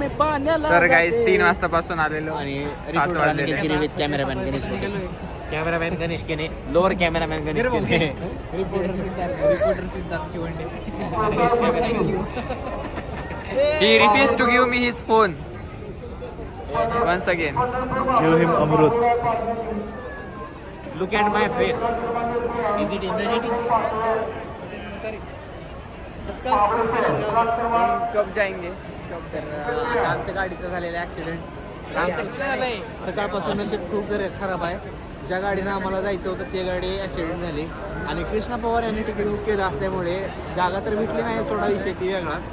तर गाईज 3 वाजतापासून आलेलो आणि 7 वाजले. कॅमेरामॅन गणेश केने, lower cameraman Ganesh Kene, reporter Siddharth Chivande. He refused to give me his phone. Once again. Give him Amrut. look at my face. Is it energetic? कब जाएंगे? आता आमच्या गाडीचा झालेला ॲक्सिडेंट झालंय. सकाळपासून नशीब खूप खराब आहे. ज्या गाडीनं आम्हाला जायचं होतं ते गाडी ॲक्सिडेंट झाली आणि कृष्णा पवार यांनी तिकीट बुक केलं असल्यामुळे जागा तर भेटली नाही, सोडा विषय ती वेगळाच.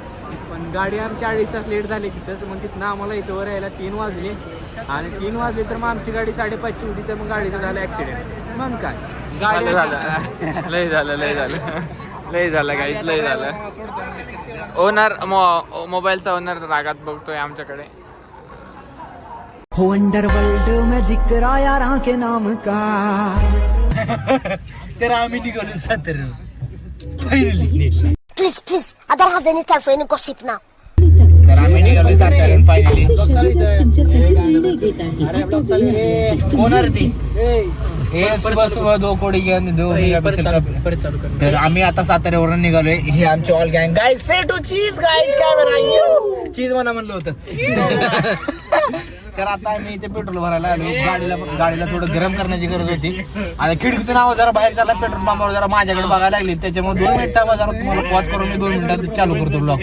पण गाडी आमची 2:30 तास लेट झाली तिथंच. मग तिथनं आम्हाला इथं वर यायला 3 वाजले आणि 3 वाजले तर मग आमची गाडी 5:30ची होती, तर मग गाडीचं झालं ॲक्सिडेंट. मग काय गाडी लय झालं गाईज, लय झालं. ओनर मोबाईलचा ओनर रागात बघतोय आमच्याकडे. वंडरवर्ल्ड में जिक्र आया राह के नाम का. तर आम्ही निघालो Satara finally. Please, please, I don't have any time for any gossip now. तर आम्ही निघालो सातार फायनली. कोण ती हे सुबह 2 कोडी घेऊन 2 मेगापिक्सल. तर आम्ही आता साताऱ्यावरून निघालोय. हे आमचे ऑल गँग. Guys say to cheese, guys camera cheese म्हणलं होतं. तर आता आम्ही इथे पेट्रोल भरायला आलो. गाडीला थोडं गरम करण्याची गरज होती. आता खिडकीतून आवाज जरा बाहेर चालला, पेट्रोल पंपावर जरा माझ्याकडे बघायला लागली. त्याच्यामुळे 2 मिनिट जरा तुम्हाला पॉज करून मी 2 मिनिटात चालू करतो ब्लॉग.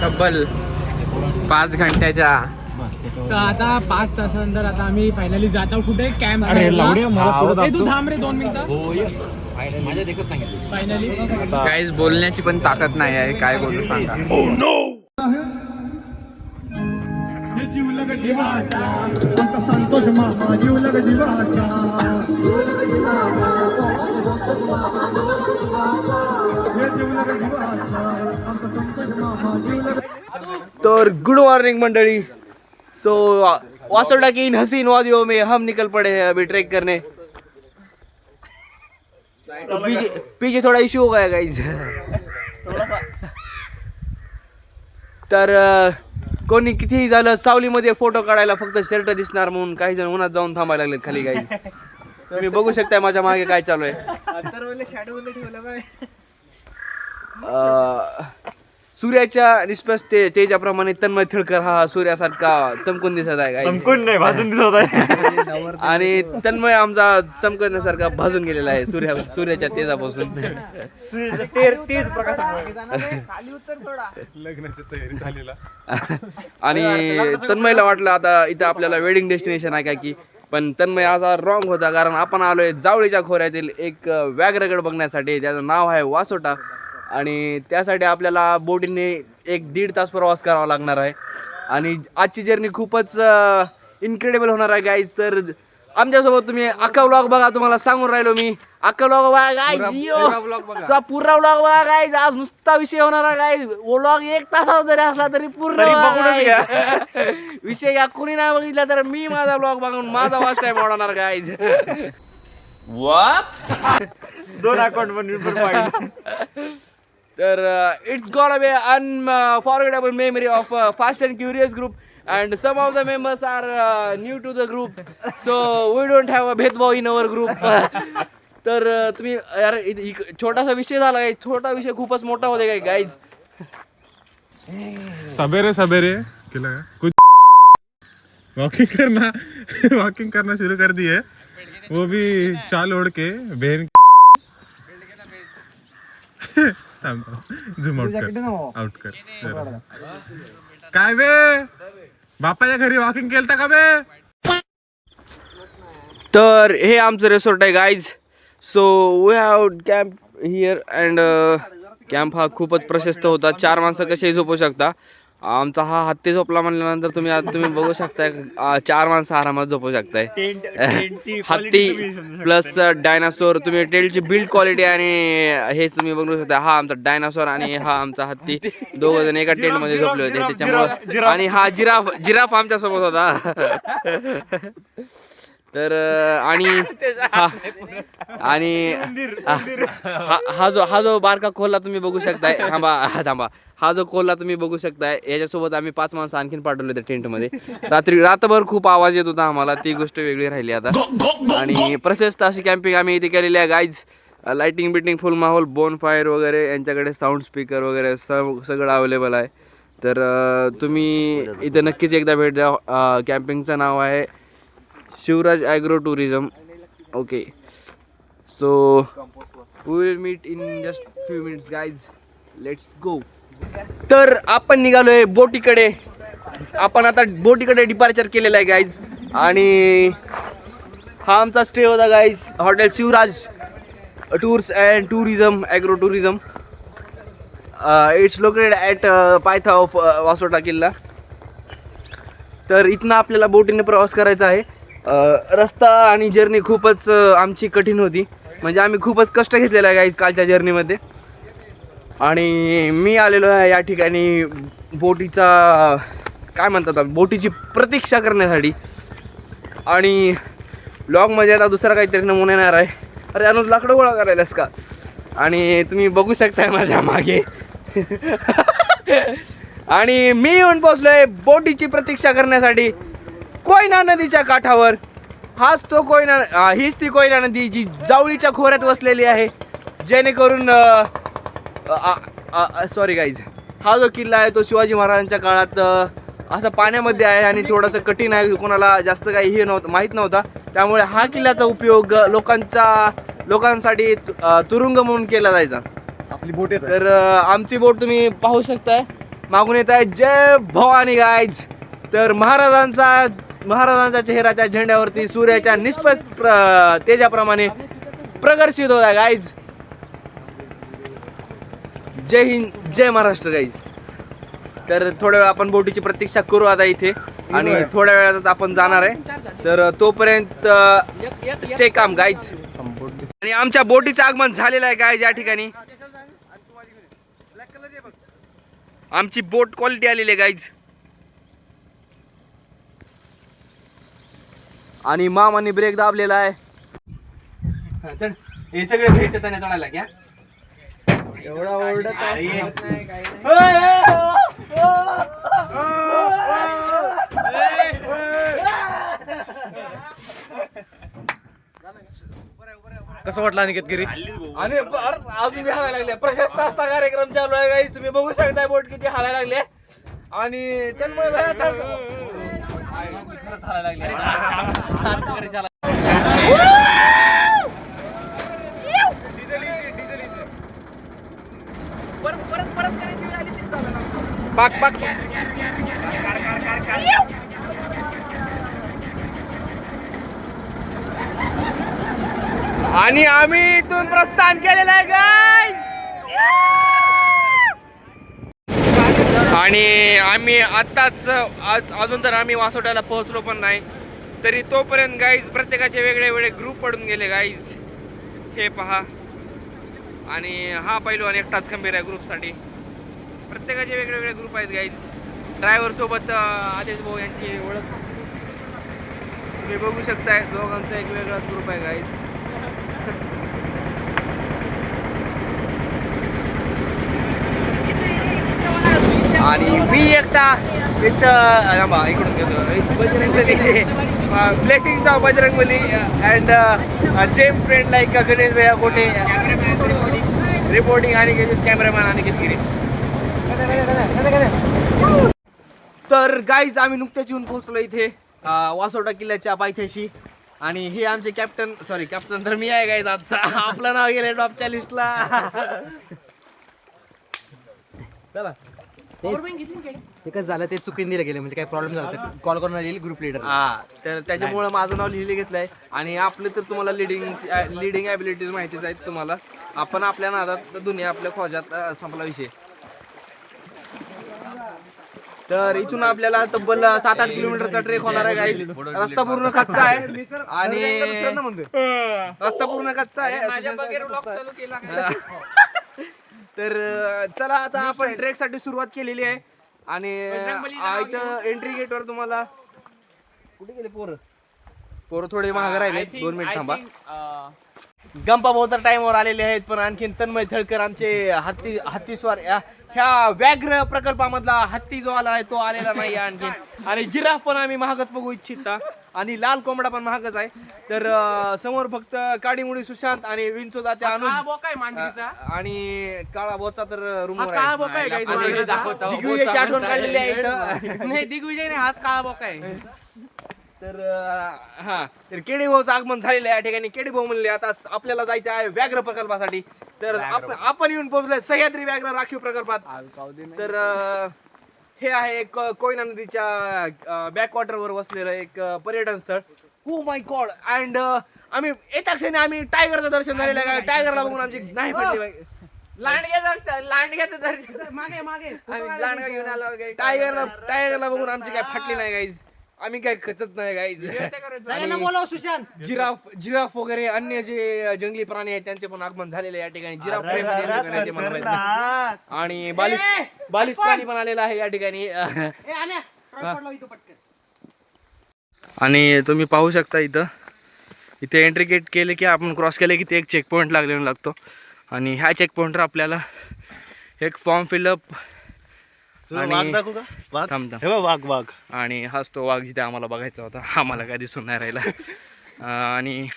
तब्बल 5 घंट्याच्या. तर आता 5 तासानंतर आता आम्ही फायनली जात आहोत कुठे कॅम्प. तू थांब रे 2 मिनिटं. फायनली गाईज बोलण्याची पण ताकद नाही आहे, काय बोलू सांगा. तर गुड मॉर्निंग मंडळी. सो वासोटा की इन हसीन वादियों में हम निकल पड़े हैं अभी ट्रैक करने. तो पीछे थोड़ा इश्यू हो गया गाइज. तर कोणी कितीही झालं सावलीमध्ये फोटो काढायला फक्त शर्ट दिसणार म्हणून काही जण उन्हात जाऊन थांबायला लागले खाली गाइज. तुम्ही बघू शकताय माझ्या मागे काय चालू आहे. सूर्याच्या निष्पस तेजाप्रमाणे तन्मय थिळकर हा सूर्यासारखा चमकून दिसत आहे. चमकून नाही, भाजून दिसत आहे. आणि तन्मय आमचा चमकण्यासारखा भाजून गेलेला आहे सूर्याच्या तेजापासून. तेज प्रकाश लग्नाची तयारी झालेला. आणि तन्मयला वाटलं आता इथं आपल्याला वेडिंग डेस्टिनेशन आहे काय की, पण तन्मय आज रॉंग होता. कारण आपण आलोय जावळीच्या खोऱ्यातील एक व्याघ्रगड बघण्यासाठी. त्याचं नाव आहे वासोटा आणि त्यासाठी आपल्याला बोटीने 1-1.5 तास प्रवास करावा लागणार आहे. आणि आजची जर्नी खूपच इनक्रेडिबल होणार आहे गाईज. तर आमच्यासोबत तुम्ही अख्खा व्लॉग बघा. तुम्हाला सांगून राहिलो मी, अख्खा व्लॉग बघा गाईज. पुरा व्लॉग बघा गाईज. आज नुसता विषय होणार आहे गाईज. व्लॉग 1 तासाचा जरी असला तरी पूर्ण विषय घ्या. कोणी नाही बघितला तर मी माझा व्लॉग बघून माझा वॉच टाइम वाढवणार गाईज. What? 2 अकाउंट बनवून. तर it's gonna be unforgettable memory of Fast and Curious group and some of the members are new to the group, so we don't have a भेदभाव in our group. तर तुम्ही यार छोटासा विषय झाला आहे. छोटा विषय खूपच मोठा होते काय गाईज. सवेरे केला का कुछ वॉकिंग करना शुरू कर दी है, वो भी शाल ओढ़ के बहन. झूम आउट कर. काय बे बापाच्या घरी वॉकिंग केलता का बे. तर हे आमचं रिसॉर्ट आहे guys. So we have camp here and camp हा खूपच प्रशस्त होता. 4 माणसं कसे झोपू शकता. आमचा हा हत्ती झोपला म्हणल्यानंतर तुम्ही बघू शकताय 4 माणसं आरामात झोपू शकताय. हत्ती प्लस डायनासोर. तुम्ही टेंटची बिल्ड क्वालिटी आणि हे तुम्ही बघू शकता. हा आमचा डायनासोर आणि हा आमचा हत्ती 2 जण एका टेंट मध्ये झोपले होते त्याच्यामुळे. आणि हा जिराफ आमच्या सोबत होता. तर आणि आणि हा जो बारका कोल्हा तुम्ही बघू शकताय, थांबा, हा जो कोल्हा तुम्ही बघू शकताय याच्यासोबत आम्ही 5 माणसं आणखीन पाठवले होते टेंट मध्ये. रात्रभर खूप आवाज येत होता आम्हाला, ती गोष्ट वेगळी राहिली आता. आणि प्रशस्त अशी कॅम्पिंग आम्ही इथे केलेली आहे गाईज. लाइटिंग बिटिंग फुल माहोल, बोन फायर वगैरे, यांच्याकडे साऊंड स्पीकर वगैरे सगळं अवेलेबल आहे. तर तुम्ही इथे नक्कीच एकदा भेट द्या. कॅम्पिंगचं नाव आहे Shivraj agro tourism. Okay, so we will meet in just few minutes guys. Let's go. तर आपण निघालोय बोटीकडे. आपण आता बोटीकडे डिपार्चर केलेलं आहे गाईज. आणि हा आमचा स्टे होता guys, hotel Shivraj tours and tourism, agro tourism. It's located at पायथा ऑफ वासोटा किल्ला. तर इथनं आपल्याला बोटीने प्रवास करायचा आहे. रस्ता आणि जर्नी खूपच आमची कठीण होती, म्हणजे आम्ही खूपच कष्ट घेतलेलं आहे गाईज कालच्या जर्नीमध्ये. आणि मी आलेलो आहे या ठिकाणी बोटीचा काय म्हणतात, बोटीची प्रतीक्षा करण्यासाठी. आणि ब्लॉगमध्ये आता दुसरा काहीतरी नमुना येणार आहे. अरे अनुज, लाकडं गोळा करायलास का? आणि तुम्ही बघू शकताय माझ्या मागे. आणि मी येऊन पोचलोय बोटीची प्रतीक्षा करण्यासाठी कोयना नदीच्या काठावर. हीच ती कोयना नदी जी जावळीच्या खोऱ्यात वसलेली आहे, जेणेकरून सॉरी गाईज, हा जो किल्ला आहे तो शिवाजी महाराजांच्या काळात असं पाण्यामध्ये आहे आणि थोडंसं कठीण आहे. कोणाला जास्त काही हे माहीत नव्हता, त्यामुळे हा किल्ल्याचा उपयोग लोकांसाठी तुरुंग म्हणून केला जायचा. आपली बोट येत तर आमची बोट तुम्ही पाहू शकताय, मागून येत आहे जय भवानी गाईज. तर महाराजांचा चेहरा त्या झेंड्यावरती सूर्याच्या निष्पक्ष तेजाप्रमाणे प्रदर्शित होता गाईज. जय हिंद, जय महाराष्ट्र गाईज. तर थोड्या वेळ आपण बोटीची प्रतीक्षा करू आता इथे, आणि थोड्या वेळातच आपण जाणार आहे. तर तोपर्यंत स्टे काम गाईज. आणि आमच्या बोटीचं आगमन झालेलं आहे गाईज या ठिकाणी. आमची बोट क्वालिटी आलेली आहे गाईज. आणि मामाने ब्रेक दाबलेला आहे. हे सगळे घ्यायचं त्याने चढायला घ्या. एवढा ओरडत कसं वाटलं अनिकेत गिरी? आणि अजून बी हालायला लागले. प्रशस्त असता कार्यक्रम चालू आहे गाईज. तुम्ही बघू शकताय बोट किती हालायला लागले. आणि त्यामुळे खरंच हालायला लागले. पाक पाक. आणि आम्ही इथून प्रस्थान केलेलं आहे गाईज. आणि आम्ही आत्ताच अजून तर आम्ही वासोट्याला पोहोचलो पण नाही, तरी तोपर्यंत गाईज प्रत्येकाचे वेगळे वेगळे ग्रुप पडून गेले गाईज. हे पहा. आणि हा पैलवान एकटाच खंबीर आहे ग्रुपसाठी. प्रत्येकाचे वेगळे वेगळे ग्रुप आहेत गाईज. ड्रायव्हर सोबत आदेश भाऊ यांची ओळख तुम्ही बघू शकताय. दोघांचा एक वेगळाच ग्रुप आहे गाईज. आणि मी एकटा इथं इकडून घेतो Bajrangbali. Blessings of Bajrangbali and gem friend like Ganesh भैया कोटे रिपोर्टिंग आणि कॅमेरामॅन आणि गिरी. तर गाईज आम्ही नुकत्याच येऊन पोहोचलो इथे वासोटा किल्ल्याच्या पायथ्याशी. आणि हे आमचे कॅप्टन तर मी आहे गाईज आजचा. आपलं नाव गेलं टॉपच्या लिस्टला. चला. ते कसं झालं, ते चुकीने दिलं गेलं, म्हणजे काही प्रॉब्लेम झाला कॉल करून येईल ग्रुप लीडर. तर त्याच्यामुळे माझं नाव लिहिले घेतलं आहे. आणि आपलं तर तुम्हाला लिडिंग ॲबिलिटीज माहितीच आहेत तुम्हाला. आपण आपल्या नादात दुनिया आपल्या खोजात संपला विषय. तर इथून आपल्याला तब्बल 7-8 किलोमीटरचा ट्रेक होणार आहे गाईज. रस्ता पूर्ण कच्चा आहे. आणि रस्ता पूर्ण कच्चा आहे. तर चला आता आपण ट्रेक साठी सुरुवात केलेली आहे. आणि इथं एंट्री गेटवर तुम्हाला कुठे गेले पोरं पोरं थोडे महाग राहिले 2 मिनिट थांबा. गंपा भाऊ तर टाइमवर आलेले आहेत, पण आणखीन तन्मय थळकर आमचे हत्तीस्वार ह्या व्याघ्र प्रकल्पामधला हत्ती जो आला आहे तो आलेला नाही आणखीन. आणि जिराफ पण आम्ही महागच बघू इच्छिता, आणि लाल कोंबडा पण महागच आहे. तर समोर फक्त काडीमुडी सुशांत आणि विंचोदा त्या अनुज आणि काळा बोचा तर रूमवर आहे. दिग्विजयची आठवण काढलेली आहे इथं. नाही दिग्विजय नाही, हाच काळा बोका आहे. तर तर केडी भाऊचं आगमन झालेलं आहे या ठिकाणी. केडी भाऊ म्हणले आता आपल्याला जायचं आहे व्याघ्र प्रकल्पासाठी. तर आपण येऊन पोहोचलोय सह्याद्री व्याघ्र राखीव प्रकल्पात. तर हे आहे एक कोयना नदीच्या बॅकवॉटरवर वसलेलं एक पर्यटन स्थळ. Oh my God. अँड आम्ही येत्या क्षणी आम्ही टायगरचं दर्शन झालेलं आहे. टायगरला बघून आमची नाही पडली. लांडग्याचं दर्शन मागे लांडगा घेऊन आला. टायगरला बघून आमची काय फाटली नाही गाईज. आम्ही काय खचत नाही गाईज. जिराफ वगैरे अन्य जे जंगली प्राणी आहेत त्यांचे पण आगमन झालेले या ठिकाणी. जिराफ आणि बालिश प्राणी पण आलेला आहे या ठिकाणी. आणि तुम्ही पाहू शकता इथे एंट्री गेट केले की आपण क्रॉस केले की ते एक चेक पॉईंट लागतो. आणि ह्या चेक पॉईंटवर आपल्याला एक फॉर्म फिलअप आणि वाघ आणि हाच तो वाघ जिथे आम्हाला बघायचा होता, आम्हाला काय दिसून नाही राहिला. आणि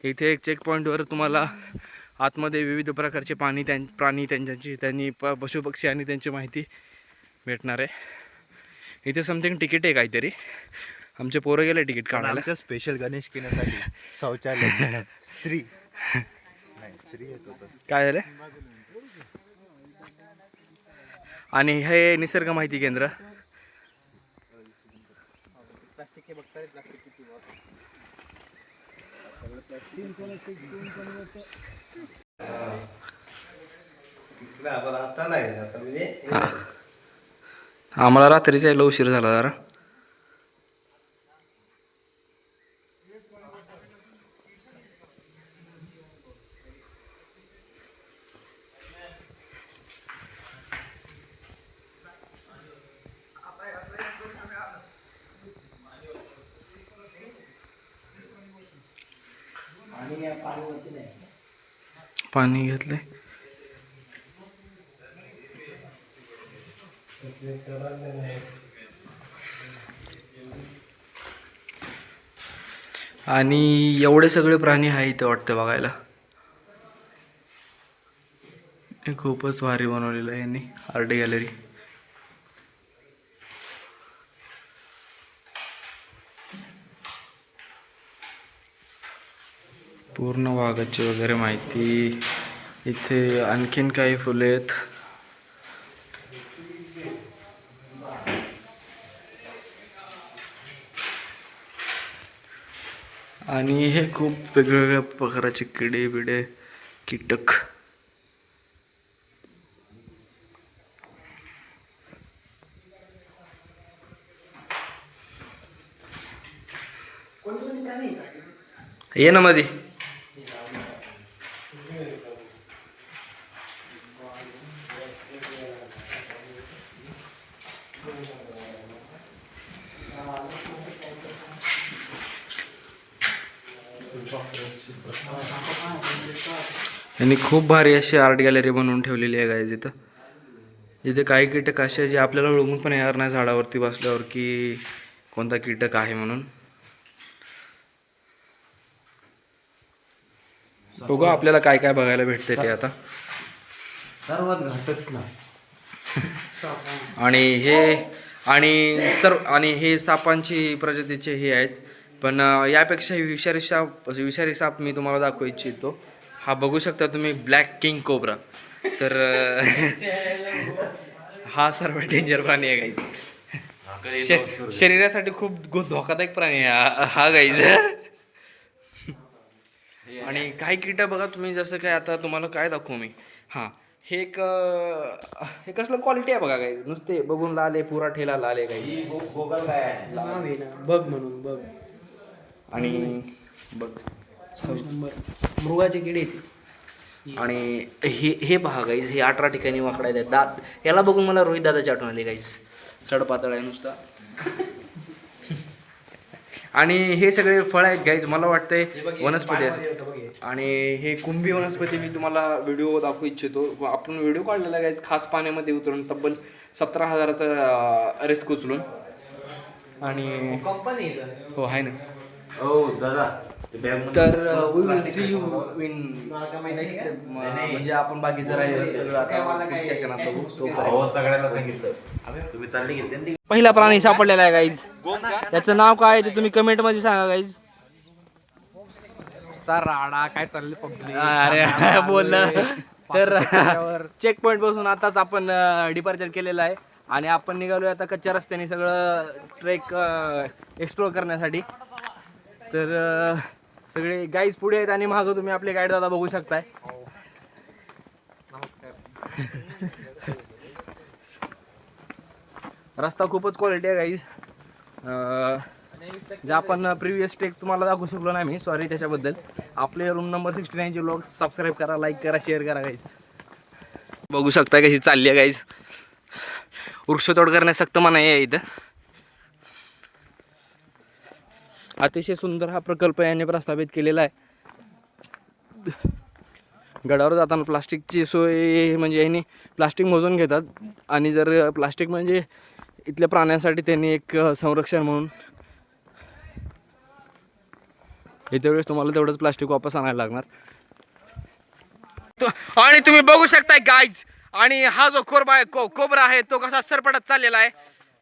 इथे एक चेक पॉईंटवर तुम्हाला आतमध्ये विविध प्रकारचे प्राणी त्यांनी पशुपक्षी आणि त्यांची माहिती भेटणार आहे. इथे समथिंग तिकीट आहे काहीतरी. आमचे पोरं गेले तिकीट काढायला. स्पेशल गणेश किनासाठी शौचालय स्त्री काय झालं. आणि हे निसर्ग माहिती केंद्र. आम्हाला रात्रीचा यायला उशीर झाला जरा. पाणी घेतले. आणि एवढे सगळे प्राणी आहे इथे वाटतं बघायला. हे खूपच भारी बनवलेलं आहे यांनी आर्ट गॅलरी. पूर्ण वाघाची वगैरे माहिती. इथे आणखीन काही फुले आहेत. आणि हे खूप वेगवेगळ्या प्रकारचे किडे बिडे कीटक. ये ना मध्ये. यांनी खूप भारी अशी आर्ट गॅलरी बनवून ठेवलेली आहे गाईज. इथे काही कीटक असे जे आपल्याला ओळखून पण येणार नाही झाडावरती बसल्यावर की कोणता कीटक आहे म्हणून. बघू आपल्याला काय काय बघायला भेटते ते आता. सर्वात घातक ना. आणि हे सापांची प्रजातीचे हे आहेत. पण यापेक्षा विषारी साप मी तुम्हाला दाखवू इच्छितो. हा बघू शकता तुम्ही, ब्लॅक किंग कोब्रा. तर हा सर्वात डेंजर प्राणी आहे गाईज. शरीरासाठी खूप धोकादायक प्राणी आहे हा गाईज. आणि काही कीटक बघा तुम्ही, जसं काय आता तुम्हाला काय दाखवू मी. हां हे कसलं क्वालिटी आहे बघा गाईज. नुसते बघून लाल आहे, पुरा ठेला लाल आहे गाईज. बघ म्हणून बघ. आणि बघ मृगाचे किडे. आणि हे पहा गाईज, हे 18 ठिकाणी वाकडा आहेत दात. याला बघून मला रोहित दादाची आठवण आली गाईज. सडपातळ आहे नुसता. आणि हे सगळे फळ आहेत गाईज, मला वाटतंय वनस्पती आहेत. आणि हे कुंभी वनस्पती मी तुम्हाला व्हिडिओ दाखवू इच्छितो. आपण व्हिडिओ काढलेला गाईज खास पाण्यामध्ये उतरून तब्बल 17,000चा रिस्क उचलून. आणि हो आहे ना. तर we will see you in next. म्हणजे आपण बाकीचं राहिलं सगळं आता पुढच्या क्षणात बघू. सगळ्यांना सांगितलं तुम्ही चालले घेतले. पहिला प्राणी सापडलेला आहे गाईज. त्याचं नाव काय ते तुम्ही कमेंट मध्ये सांगा गाईज. राडा काय चालले पब्लिक. अरे बोललं तर चेक पॉइंट पासून आताच आपण डिपार्चर केलेलं आहे आणि आपण निघालोय आता कच्च्या रस्त्याने सगळं ट्रेक एक्सप्लोर करण्यासाठी. तर सगळे गाईज पुढे आहेत आणि मागं तुम्ही आपले गाईड दादा बघू शकताय. रस्ता खूपच क्वालिटी आहे गाईज. जे आपण प्रिव्हियस ट्रेक तुम्हाला दाखवू शकलो नाही मी, सॉरी त्याच्याबद्दल. आपले रूम नंबर 69चे व्लॉग सबस्क्राईब करा, लाईक करा, शेअर करा गाईज. बघू शकता कशी चालली आहे गाईज. वृक्षतोड करण्यास सक्त मनाई आहे इथं. अतिशय सुंदर हा प्रकल्प याने प्रस्थापित केलेला आहे. गडावर जाताना प्लास्टिकची सोय म्हणजे यांनी प्लास्टिक मोजून घेतात आणि जर प्लास्टिक म्हणजे इथल्या प्राण्यांसाठी त्यांनी एक संरक्षण म्हणून येत्या वेळेस तुम्हाला तेवढंच प्लास्टिक वापस आणायला लागणार. आणि तुम्ही बघू शकताय गाईज. आणि हा जो कोबरा आहे तो कसा सरपटत चाललेला आहे.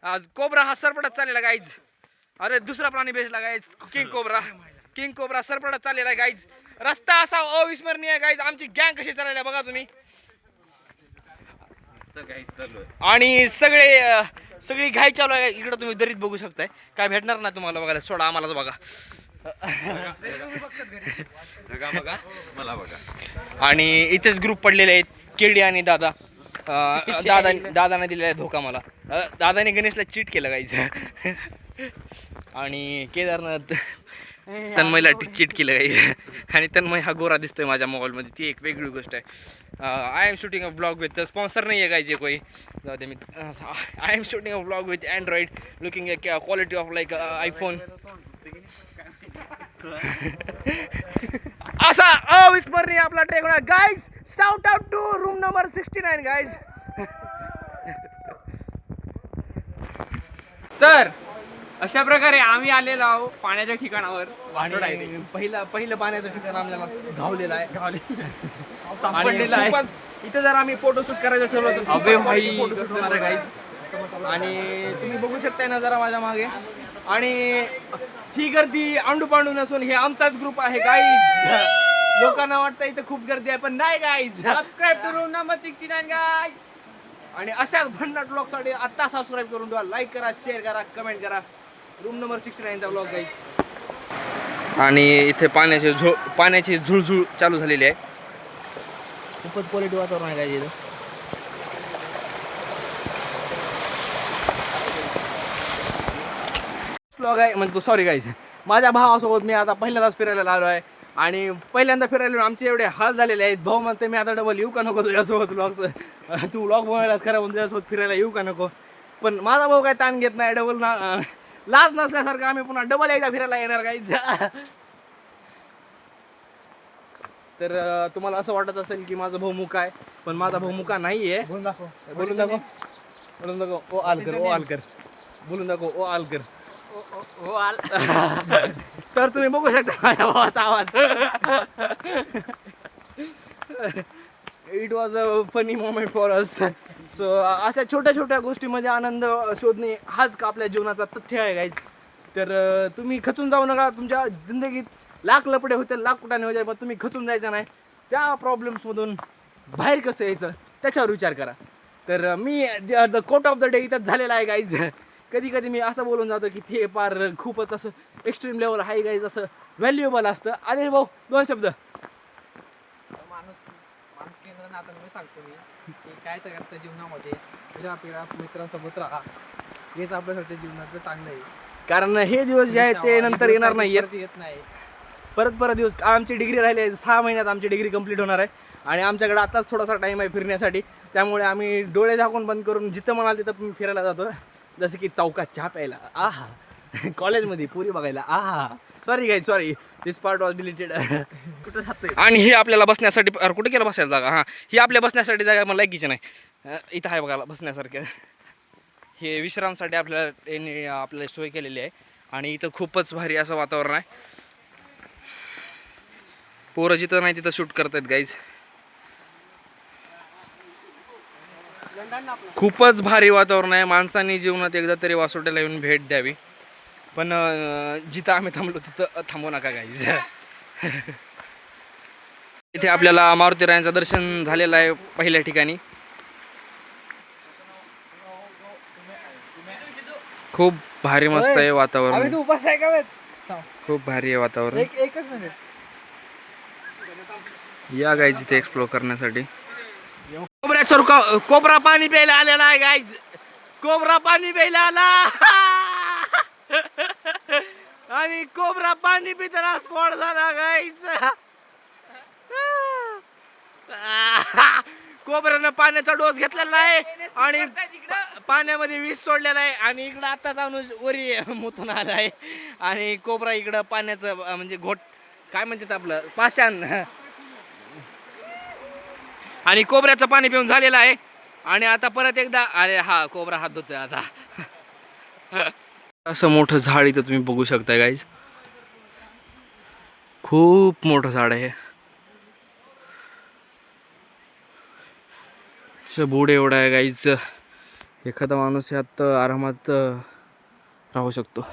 आज कोबरा हा सरपटत चाललेला गाईज. अरे दुसरा प्राणी भेटला गाईज, किंग कोबरा सरपटत चाललेला आहे गाईज. रस्ता असा अविस्मरणीय आहे गाईज. आमची गँग कशी चाललेली आहे बघा तुम्ही. आणि सगळी घाई चालू आहे. इकडे तुम्ही दरीत बघू शकताय. काय भेटणार ना तुम्हाला बघायला, सोडा आम्हालाच बघा. मला बघा. आणि इथेच ग्रुप पडलेले आहेत केडी आणि दादा. दादाने दिलेला धोका मला. दादाने गणेशला चीट केलं गाईज. आणि केदारनाथ तन्मयला चीट केलं गाईज. आणि तन्मय हा गोरा दिसतोय माझ्या मोबाईलमध्ये, ती एक वेगळी गोष्ट आहे. I am shooting a blog with sponsor नाही आहे गाईज कोई. जाऊ दे मी. I am shooting a blog with Android looking a quality of like iPhone. असा अविस्मरणीय आपला ट्रेक होणार guys. Shout out to room number 69 guys. तर अशा प्रकारे आम्ही आलेलो आहोत पाण्याच्या ठिकाणावर. आणि पहिलं पाण्याचं ठिकाण आपल्याला धावलेलं आहे, सापडलेलं आहे. इथं जर आम्ही फोटोशूट करायचं ठरवलं तर अबे भाई. फोटोशूट होणार आहे गाईज. आणि तुम्ही बघू शकताय ना जरा माझ्या मागे. आणि ही गर्दी आंडू पांडू नसून हे आमचाच ग्रुप आहे गाईज. लोकांना वाटतं इथं खूप गर्दी आहे पण नाही guys. Subscribe to room number 69 guys. आणि अशाच भन्नाट ब्लॉगसाठी आत्ता सबस्क्राईब करून द्या, लाईक करा, शेअर करा, कमेंट करा. रूम नंबर 69चा ब्लॉग गाईज. आणि इथे पाण्याची झुळझुळ चालू झालेली आहे. खूपच क्वालिटी वातावरण आहे गाईज इथं. ब्लॉग आहे म्हणजे सॉरी गाईज. माझ्या भावासोबत मी आता पहिल्यांदाच फिरायला आलो आहे. आणि पहिल्यांदा फिरायला आमचे एवढे हाल झालेले आहेत. भाऊ म्हणते मी आता डबल येऊ का नको तुझ्यासोबत ब्लॉगचं. तू ब्लॉग बनवायलाच खरं म्हणून तुझ्यासोबत फिरायला येऊ का नको. पण माझा भाऊ काय ताण घेत नाही. डबल लाज नसल्यासारखं आम्ही पुन्हा डबल एकदा फिरायला येणार गाईज. तर तुम्हाला असं वाटत असेल की माझा भाऊ मुका आहे, पण माझा भाऊ मुका नाही आहे. बोलून दाखव ओ आलकर, ओ आलकर. बोलून दाखव ओ आलकर. तर तुम्ही बघू शकता माझ्या भावाचा आवाज. It was a funny moment for us. So अशा छोट्या छोट्या गोष्टीमध्ये आनंद शोधणे हाच आपल्या जीवनाचा तथ्य आहे गाईज. तर तुम्ही खचून जाऊ नका. तुमच्या जिंदगीत लाख लपडे होते, लाख कुठाने होते, पण तुम्ही खचून जायचं नाही. त्या प्रॉब्लेम्समधून बाहेर कसं यायचं त्याच्यावर विचार करा. तर मी the quote of the day इथंच झालेला आहे गाईज. कधी कधी मी असं बोलून जातो की ते पार खूपच असं एक्स्ट्रीम लेवल हाय गाईज, असं व्हॅल्युएबल असतं. अनिल भाऊ 2 शब्द. माणूस केंद्र आता मी सांगतो मी की काय तर करतं जीवनामध्ये फिरा मित्रांसोबत राहा, हेच आपल्यासाठी जीवनाचं चांगलं आहे. कारण हे दिवस जे आहेत ते नंतर येणार नाही. येत नाही. परत दिवस. आमची डिग्री राहिली आहे, 6 महिन्यात आमची डिग्री कंप्लीट होणार आहे. आणि आमच्याकडे आताच थोडासा टाईम आहे फिरण्यासाठी. त्यामुळे आम्ही डोळे झाकून बंद करून जिथं म्हणाल तिथं फिरायला जातो. जसं की चौकात चहा प्यायला. आहा. कॉलेजमध्ये पुरी बघायला. Sorry guys, sorry, this part was deleted. कुठं जातोय? आणि हे आपल्याला बसण्यासाठी, अरे कुठे केलं बसायला जागा? हां, ही आपल्या बसण्यासाठी जागा मला लायकीची नाही. इथं आहे बघायला बसण्यासारखं. हे विश्रामसाठी आपल्याला सोय केलेली आहे. आणि इथं खूपच भारी असं वातावरण आहे. पोरं जिथं नाही तिथं शूट करतायत गाईज. खूपच भारी वातावरण आहे. माणसांनी जीवनात एकदा तरी वासोट्याला येऊन भेट द्यावी. पण जिथं आम्ही थांबलो तिथं थांबू नका गाईज. इथे आपल्याला मारुतीरायांचं दर्शन झालेलं आहे पहिल्या ठिकाणी. खूप भारी मस्त आहे वातावरण. खूप भारी आहे वातावरण. या गाईज इथे एक्सप्लोर करण्यासाठी. कोबरा पाणी प्यायला आलेला आहे गाईज. कोबरा पाणी प्यायला आला. आणि कोबरा पाणी पिताना स्पॉट झाला गाईज. कोबऱ्यानं पाण्याचा डोस घेतलेला आहे आणि पाण्यामध्ये विष सोडलेला आहे. आणि इकडं आता जाऊन वरी मुतून आला आहे. आणि कोबरा इकडं पाण्याचं म्हणजे घोट काय म्हणतात आपलं पाषाण. आणि कोबऱ्याचं पाणी पिऊन झालेलं आहे. आणि आता परत एकदा, अरे हा कोबरा हात धुतोय आता. असं मोठं झाड इथं तुम्ही बघू शकता गाईज. खूप मोठं झाड आहे. बोर्ड एवढा आहे गाईज. एखादा माणूस यात आरामात राहू शकतो.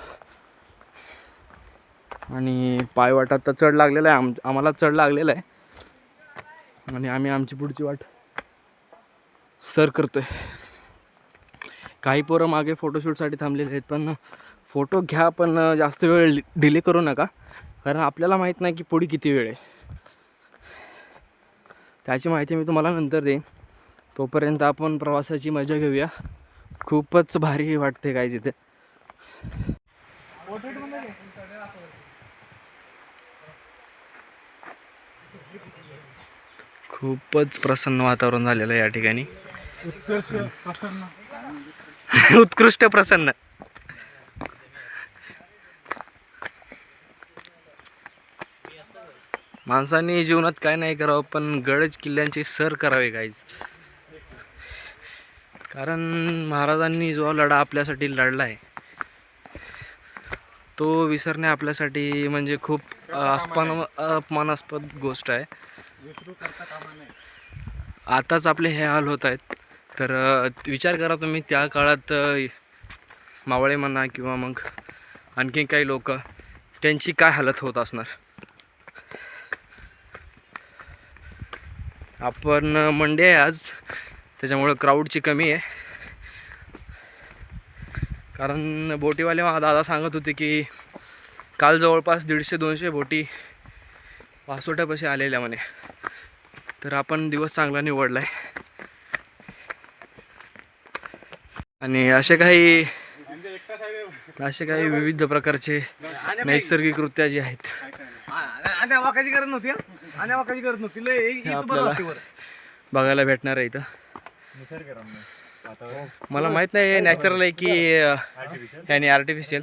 आणि पायवाटात तर चढ लागलेला आहे. आम्हाला चढ लागलेला आहे. आणि आम्ही आमची पुढची वाट सर करतोय. काही पोरं मागे फोटोशूटसाठी थांबलेले आहेत. पण फोटो घ्या, पण जास्त वेळ डिले करू नका. कारण आपल्याला माहीत नाही की पुढे किती वेळ आहे. त्याची माहिती मी तुम्हाला नंतर देईन. तोपर्यंत आपण प्रवासाची मजा घेऊया. खूपच भारी वाटते काय इथे. खूपच प्रसन्न वातावरण झालेलं आहे या ठिकाणी. उत्कृष्ट प्रसन्न. माणसांनी जीवनात काय नाही करावं, पण गड किल्ल्यांची सर करावे गाईज. कारण महाराजांनी जो लढा आपल्यासाठी लढला आहे तो विसरणे आपल्यासाठी म्हणजे खूप अपमानास्पद गोष्ट आहे. आताच आपले हे हाल होत आहेत. तर विचार करा तुम्ही त्या काळात मावळे म्हणा किंवा मग आणखी काही लोक, त्यांची काय हालत होत असणार. आपण मंडे आहे आज, त्याच्यामुळं क्राऊडची कमी आहे. कारण बोटीवाले दादा सांगत होते की काल जवळपास 150-200 बोटी वासोट्यापाशी आलेल्या म्हणे. तर आपण दिवस चांगला निवडला आहे. आणि असे काही विविध प्रकारचे नैसर्गिकरित्या जे आहेत आपल्याला बघायला भेटणार आहे इथं. मला माहित नाही नॅचरल आहे की याने आर्टिफिशियल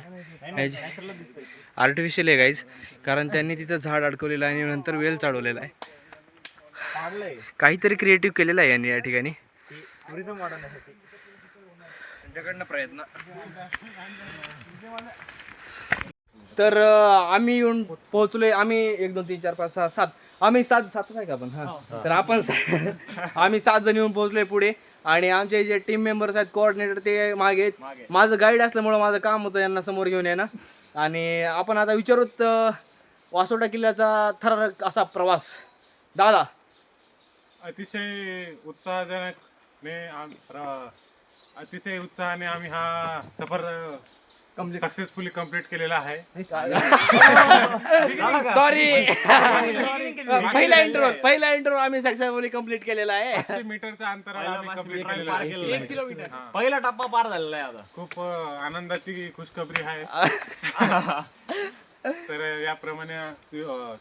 आहे गाईज. कारण त्यांनी तिथं झाड अडकवलेलं आहे आणि नंतर वेल चढवलेला आहे. काहीतरी क्रिएटिव्ह केलेलं आहे यांनी या ठिकाणी. त्यांच्याकडनं प्रयत्न. तर आम्ही येऊन पोहोचलोय. आम्ही 1 2 3 4 5 6 7 आम्ही 7 आहे का आपण. तर आपण आम्ही 7 जण येऊन पोहोचलोय पुढे. आणि आमचे जे टीम मेंबर्स आहेत, कोऑर्डिनेटर, ते मागे आहेत. माझं गाईड असल्यामुळं माझं काम होतं यांना समोर घेऊन येणं. आणि आपण आता विचारूत वासोटा किल्ल्याचा थरारक असा प्रवास. दादा, अतिशय उत्साहाने आम्ही हा सफर सक्सेसफुली कंप्लीट केलेला आहे. सॉरी, पहिला इंटरव्ह्यू आम्ही सक्सेसफुली कंप्लीट केलेला आहे. 500 मीटरच्या अंतराळ आम्ही कंप्लीट केलेला आहे. 1 किलोमीटर पहिला टप्पा पार झालेला आहे आता. खूप आनंदाची खुशखबरी आहे. तर याप्रमाणे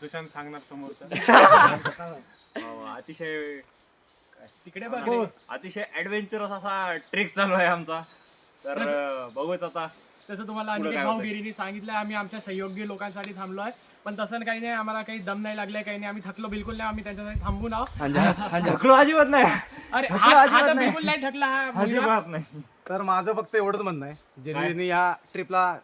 सुशांत सांगणार समोरचा. अतिशय अतिशय ऍडव्हेंचरस असा ट्रेक चालू आहे आमचा. तर बघूच आता तसं तुम्हाला अनिकेत भाऊगिरीने सांगितलं, आम्ही आमच्या सहयोगी लोकांसाठी थांबलो आहे. पण तसं काही नाही, आम्हाला काही दम नाही लागलाय, काही नाही, आम्ही थकलो बिलकुल नाही, आम्ही त्यांच्यासाठी थांबून आहोत. थकलो अजिबात नाही. अरे हा तर बिलकुल नाही थकला हा मुलगा. अजिबात नाही. तर माझं फक्त एवढंच म्हणणं आहे, ज्यांनी या ट्रिपला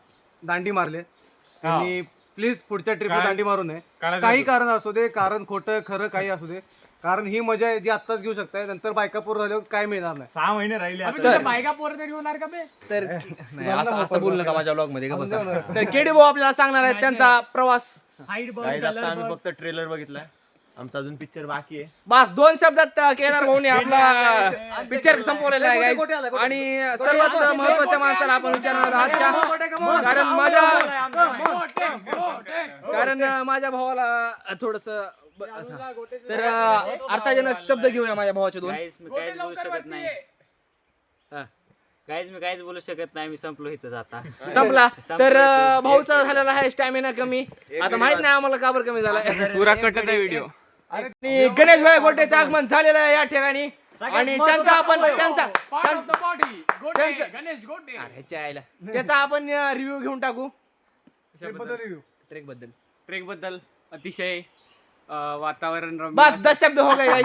दांडी मारले त्यांनी प्लीज पुढच्या ट्रिपला दांडी मारू नये. काही कारण असू दे, कारण खोटं खरं काही असू दे, कारण ही मजा आहे जी आत्ताच घेऊ शकताय, नंतर बायका पूर्ण झाल्यावर काय मिळणार नाही. 6 महिने राहिले अबे तुझ्या बायका पोरं तरी होणार का बे? तर नाही, असं बोलू नका माझ्या ब्लॉग मध्ये का बसा. तर केडी भाऊ आपल्याला सांगणार आहेत त्यांचा प्रवास. हाईट बघ, आता कलर आम्ही बघ. फक्त ट्रेलर बघितलाय, आमचा अजून पिक्चर बाकी आहे. बस 2 शब्दात केदार भाऊने आपला पिक्चर संपवलेला आहे guys. आणि सर्वात महत्वाच्या माणसाला आपण विचारणार आहोत आजच्या, कारण माझ्या भावाला थोडस तर अर्थाजन शब्द घेऊया माझ्या भावाचे 2. गोटे लवकर वरती ये. गाईज मी काहीच बोलू शकत नाही, मी संपलो इथं आता. संपला. तर भाऊचा झालेला आहे स्टॅमिना कमी. आता माहित नाही आम्हाला का बरं कमी झाला, पुरा कट आहे व्हिडिओ. आणि गणेश भाई गोटेचं आगमन झालेलं आहे या ठिकाणी आणि त्यांचा आपण त्यांचा Part of the body. गोटे, गणेश गोटे. ह्याच्या आईला त्याचा आपण रिव्ह्यू घेऊन टाकू. ट्रेक बद्दल अतिशय वातावरण रम्य, बस 10 शब्द हो गए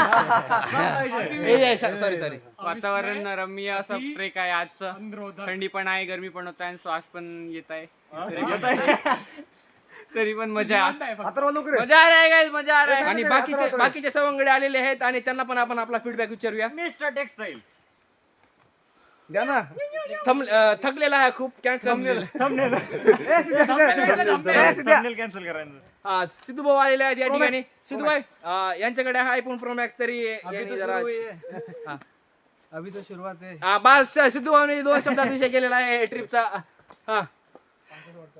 सॉरी वातावरण रम्य असं ट्रेक आहे आजचं. थंडी पण आहे, गरमी पण होत आहे, श्वास पण येत आहे, तरी पण मजा आहे. मजा आ रहा है guys, मजा आ रहा है. आणि बाकीचे सवंगडे आलेले आहेत आणि त्यांना पण आपण आपला फीडबॅक विचारूया. मिस्टर टेक्सटाईल थकलेला आहे खूप, कॅन्सल. थंबनेल कॅन्सल करायचं. सिद्धू भाऊ आलेले आहेत या ठिकाणी. सिद्धू भाई यांच्याकडे आहे iPhone Pro Max, तरी यांनी जरा अभी तो सुरुवात आहे. बस सिद्धू भाऊने 2 शब्दात विषय केलेला आहे ट्रिपचा. हा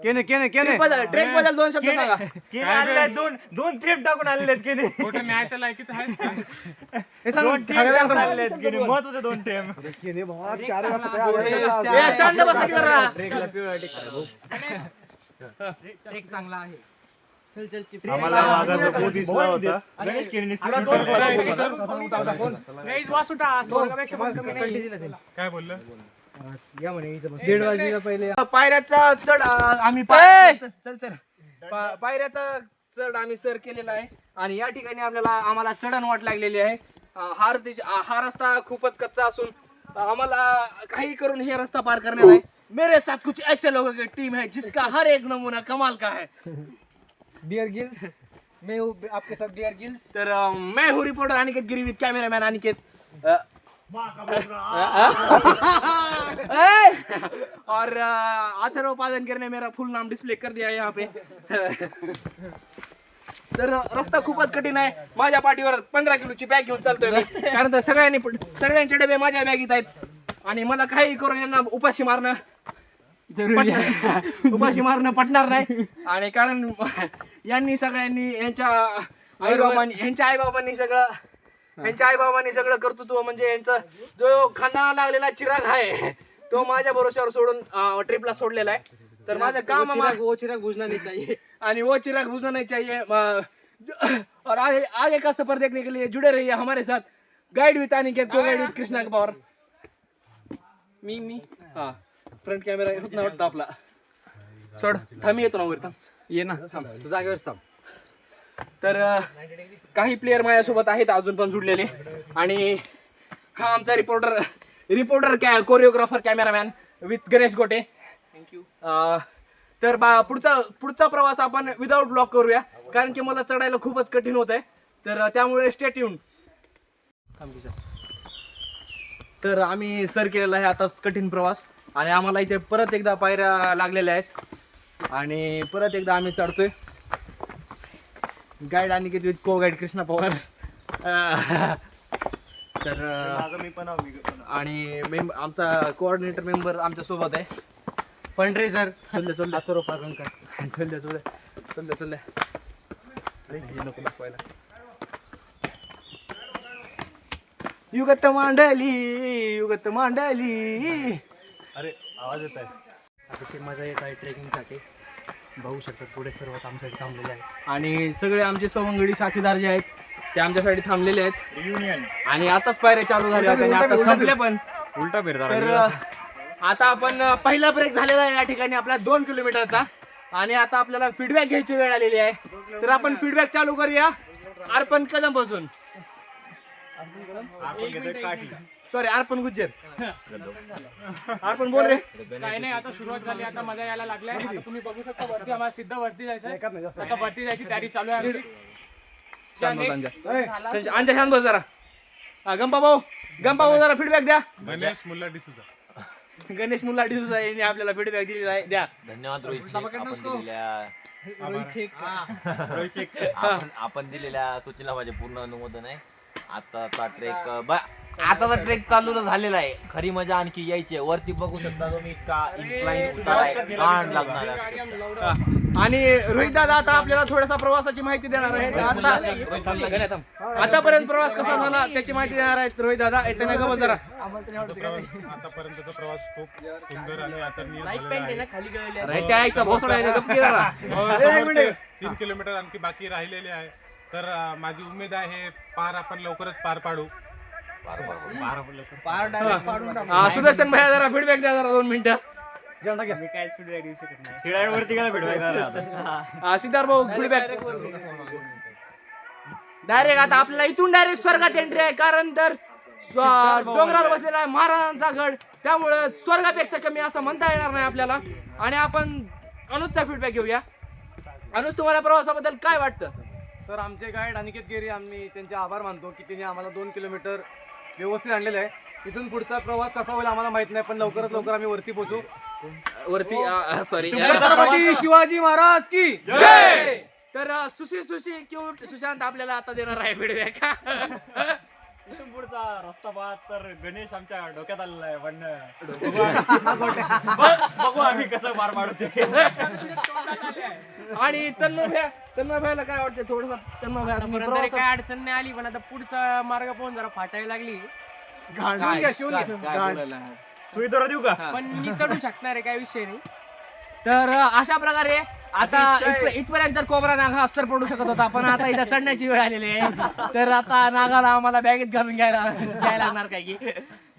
ट्रेक बद्दल 2 शब्द सांगा. केने आलेले आहेत, दोन ट्रिप टाकून आलेले आहेत केने. गोटे न्यायच्या लायकीच आहे. 2 ट्रिप आलेले आहेत केने, महत्वाचे 2 ट्रिप. शांत बसा की जरा. ट्रेक चांगला आहे. आम्हाला वाघाचा पो दिसला होता. गणेश केने गाईज वासुटा स्वर्गापेक्षा पण कमी नाही. काय बोललं? पायऱ्याचा चढ आम्ही पायऱ्याचा चढ आम्ही सर केलेला आहे आणि या ठिकाणी आम्हाला चढण वाट लागलेली आहे. हा रस्ता खूपच कच्चा असून आम्हाला काही करून हे रस्ता पार करणार आहे. मेरे साथ कुछ ऐसे लोगों की टीम है जिसका हर एक नमूना कमाल का है. बियर गिल्स, मैं हूँ आपके साथ बियर गिल्स. तर मैं हूँ reporter Aniket Giri with cameraman Aniket और अथर्वपादन करने मेरा फुल नाम डिस्प्ले कर दिया है यहाँ पे. तर रस्ता खूपच कठीण आहे. माझ्या पाठीवर 15 किलोची बॅग घेऊन चालतोय मी, कारण तर सगळ्यांचे डबे माझ्या बॅगीत आहेत आणि मला काही करून यांना उपाशी मारणं पटणार नाही. आणि कारण यांनी सगळ्यांनी यांच्या आईबाबांनी सगळं कर्तृत्व म्हणजे यांचा जो खानदानाला लागलेला चिराग आहे तो माझ्या भरोश्यावर सोडून ट्रिपला सोडलेला आहे. तर माझं काम वो चिराग बुझना नहीं चाहिए. आणि वो चिराग बुझना नहीं चाहिए. और आगे का सफर देखने के लिए जुड़े रहिए हमारे साथ. गाइड विथ अनिकेत, को गाइड विथ कृष्णा पवार. मी हा फ्रंट कॅमेरा होत ना वाटतं आपला. सोड थांब, येतो ना वर, थांब ये ना, थांब तू जागेवर थांब. तर काही प्लेयर माझ्यासोबत आहेत अजून पण जुडलेले आणि हा आमचा reporter choreographer cameraman with Ganesh Gote. Thank you. तर पुढचा प्रवास आपण विदाउट ब्लॉग करूया, कारण की मला चढायला खूपच कठीण होत आहे. तर त्यामुळे स्टे ट्यून. तर आम्ही सर केलेला आहे आताच कठीण प्रवास आणि आम्हाला इथे परत एकदा पायऱ्या लागलेल्या आहेत आणि परत एकदा आम्ही चढतोय. गाईड अनिकेत विथ को गाईड कृष्णा पवार. तर आणि आमचा कोऑर्डिनेटर मेंबर आमच्या सोबत आहे. फंडरेजर चल अथर्वपादन कर. चल नको दाखवायला. युगत मांडली. अरे आवाज येत आहे. अतिशय मजा येत आहे ट्रेकिंगसाठी. बघू शकतात पुढे सर्व आमच्यासाठी थांबलेले आहेत आणि सगळे आमचे सवंगडी साथीदार जे आहेत ते आमच्यासाठी थांबलेले आहेत युनियन आणि आताच पायऱ्या चालू झाल्या आणि आता संपल्या पण. उलटा फिरता तर आता आपण पहिला ब्रेक झालेला आहे या ठिकाणी आपला 2 किलोमीटरचा आणि आता आपल्याला फीडबॅक घ्यायची वेळ आलेली आहे. तर आपण फीडबॅक चालू करूया अर्पण कदम पासून. सॉरी अर्पण गुज्जर. अर्पण बोल रे. काही नाही आता सुरुवात झाली आता मजा यायला लागलाय. आता तुम्ही बघू शकता वरती आम्हाला सिद्ध वरती जायचं आहे. आता वरती जायची तयारी चालू आहे आमची. अंजा शांत बस जरा. गंपा भाऊ जरा फीडबॅक द्या. गणेश मुल्ला डिसूजा. गणेश मुल्ला डिसूजा यांनी आपल्याला फीडबॅक दिलेला आहे. द्या. धन्यवाद रोहित शेख. आपण दिलेल्या सूचना माझे पूर्ण अनुमोदन आहे. आताचा ट्रेक चालू झालेला आहे. खरी मजा आणखी यायची आहे. वरती बघू शकता तुम्ही इतका इन्क्लाइन उतार लागणार आहे. आणि रोहित दादा आता आपल्याला थोडासा प्रवासाची माहिती देणार आहेत. आतापर्यंत प्रवास कसा झाला त्याची माहिती देणार आहेत रोहित दादा. येताना गप जरा. आतापर्यंतचा प्रवास खूप सुंदर आणि आदरणीय झालेला आहे. राहायच्या आईचा भोसडा आहे, गप की जरा. समोरचे 3 किलोमीटर आणखी बाकी राहिलेले आहे. तर माझी उमेद आहे हे पार आपण लवकरच पार पाडू. सुदर्शन भाई जरा फीडबॅक द्या जरा 2 मिनिटं. सिद्धार्थ भाऊ फीडबॅक. डायरेक्ट आता आपल्याला इथून डायरेक्ट स्वर्गात एंट्री आहे. कारण तर डोंगरावर बसलेला आहे महाराजांचा गड, त्यामुळे स्वर्गापेक्षा कमी असं म्हणता येणार नाही आपल्याला. आणि आपण अनुजचा फीडबॅक घेऊया. अनुज तुम्हाला प्रवासाबद्दल काय वाटतं? तर आमचे गाईड अनिकेत गिरी आम्ही त्यांचे आभार मानतो की त्यांनी आम्हाला 2 किलोमीटर व्यवस्थित आणलेलं आहे. इथून पुढचा प्रवास कसा होईल आम्हाला माहित नाही, पण लवकरात लवकर आम्ही वरती पोहोचू. वरती सॉरी छत्रपती शिवाजी महाराज की जय. तर सुशी क्यूट सुशांत आपल्याला आता देणार आहे फीडबॅक. इथून पुढचा रस्ता पाहत तर गणेश आमच्या डोक्यात आलेला आहे. पण बघू आम्ही कसं पार पाडू ते. आणि तन्मय भाईला काय वाटतं थोडंसं? तन्मय भाई काय अडचण नाही आली, पण आता पुढचा मार्ग पाहून जरा फाटायला लागली. सुविधा देऊ का? पण मी चढू शकणार आहे, काय विषय नाही. तर अशा प्रकारे आता इथपर्यंत तर कोबरा नागा अस्सर पडू शकत होता, पण आता इथं चढण्याची वेळ आलेली आहे. तर आता नागाला आम्हाला बॅगेत घालून घ्यायला लागणार काय की.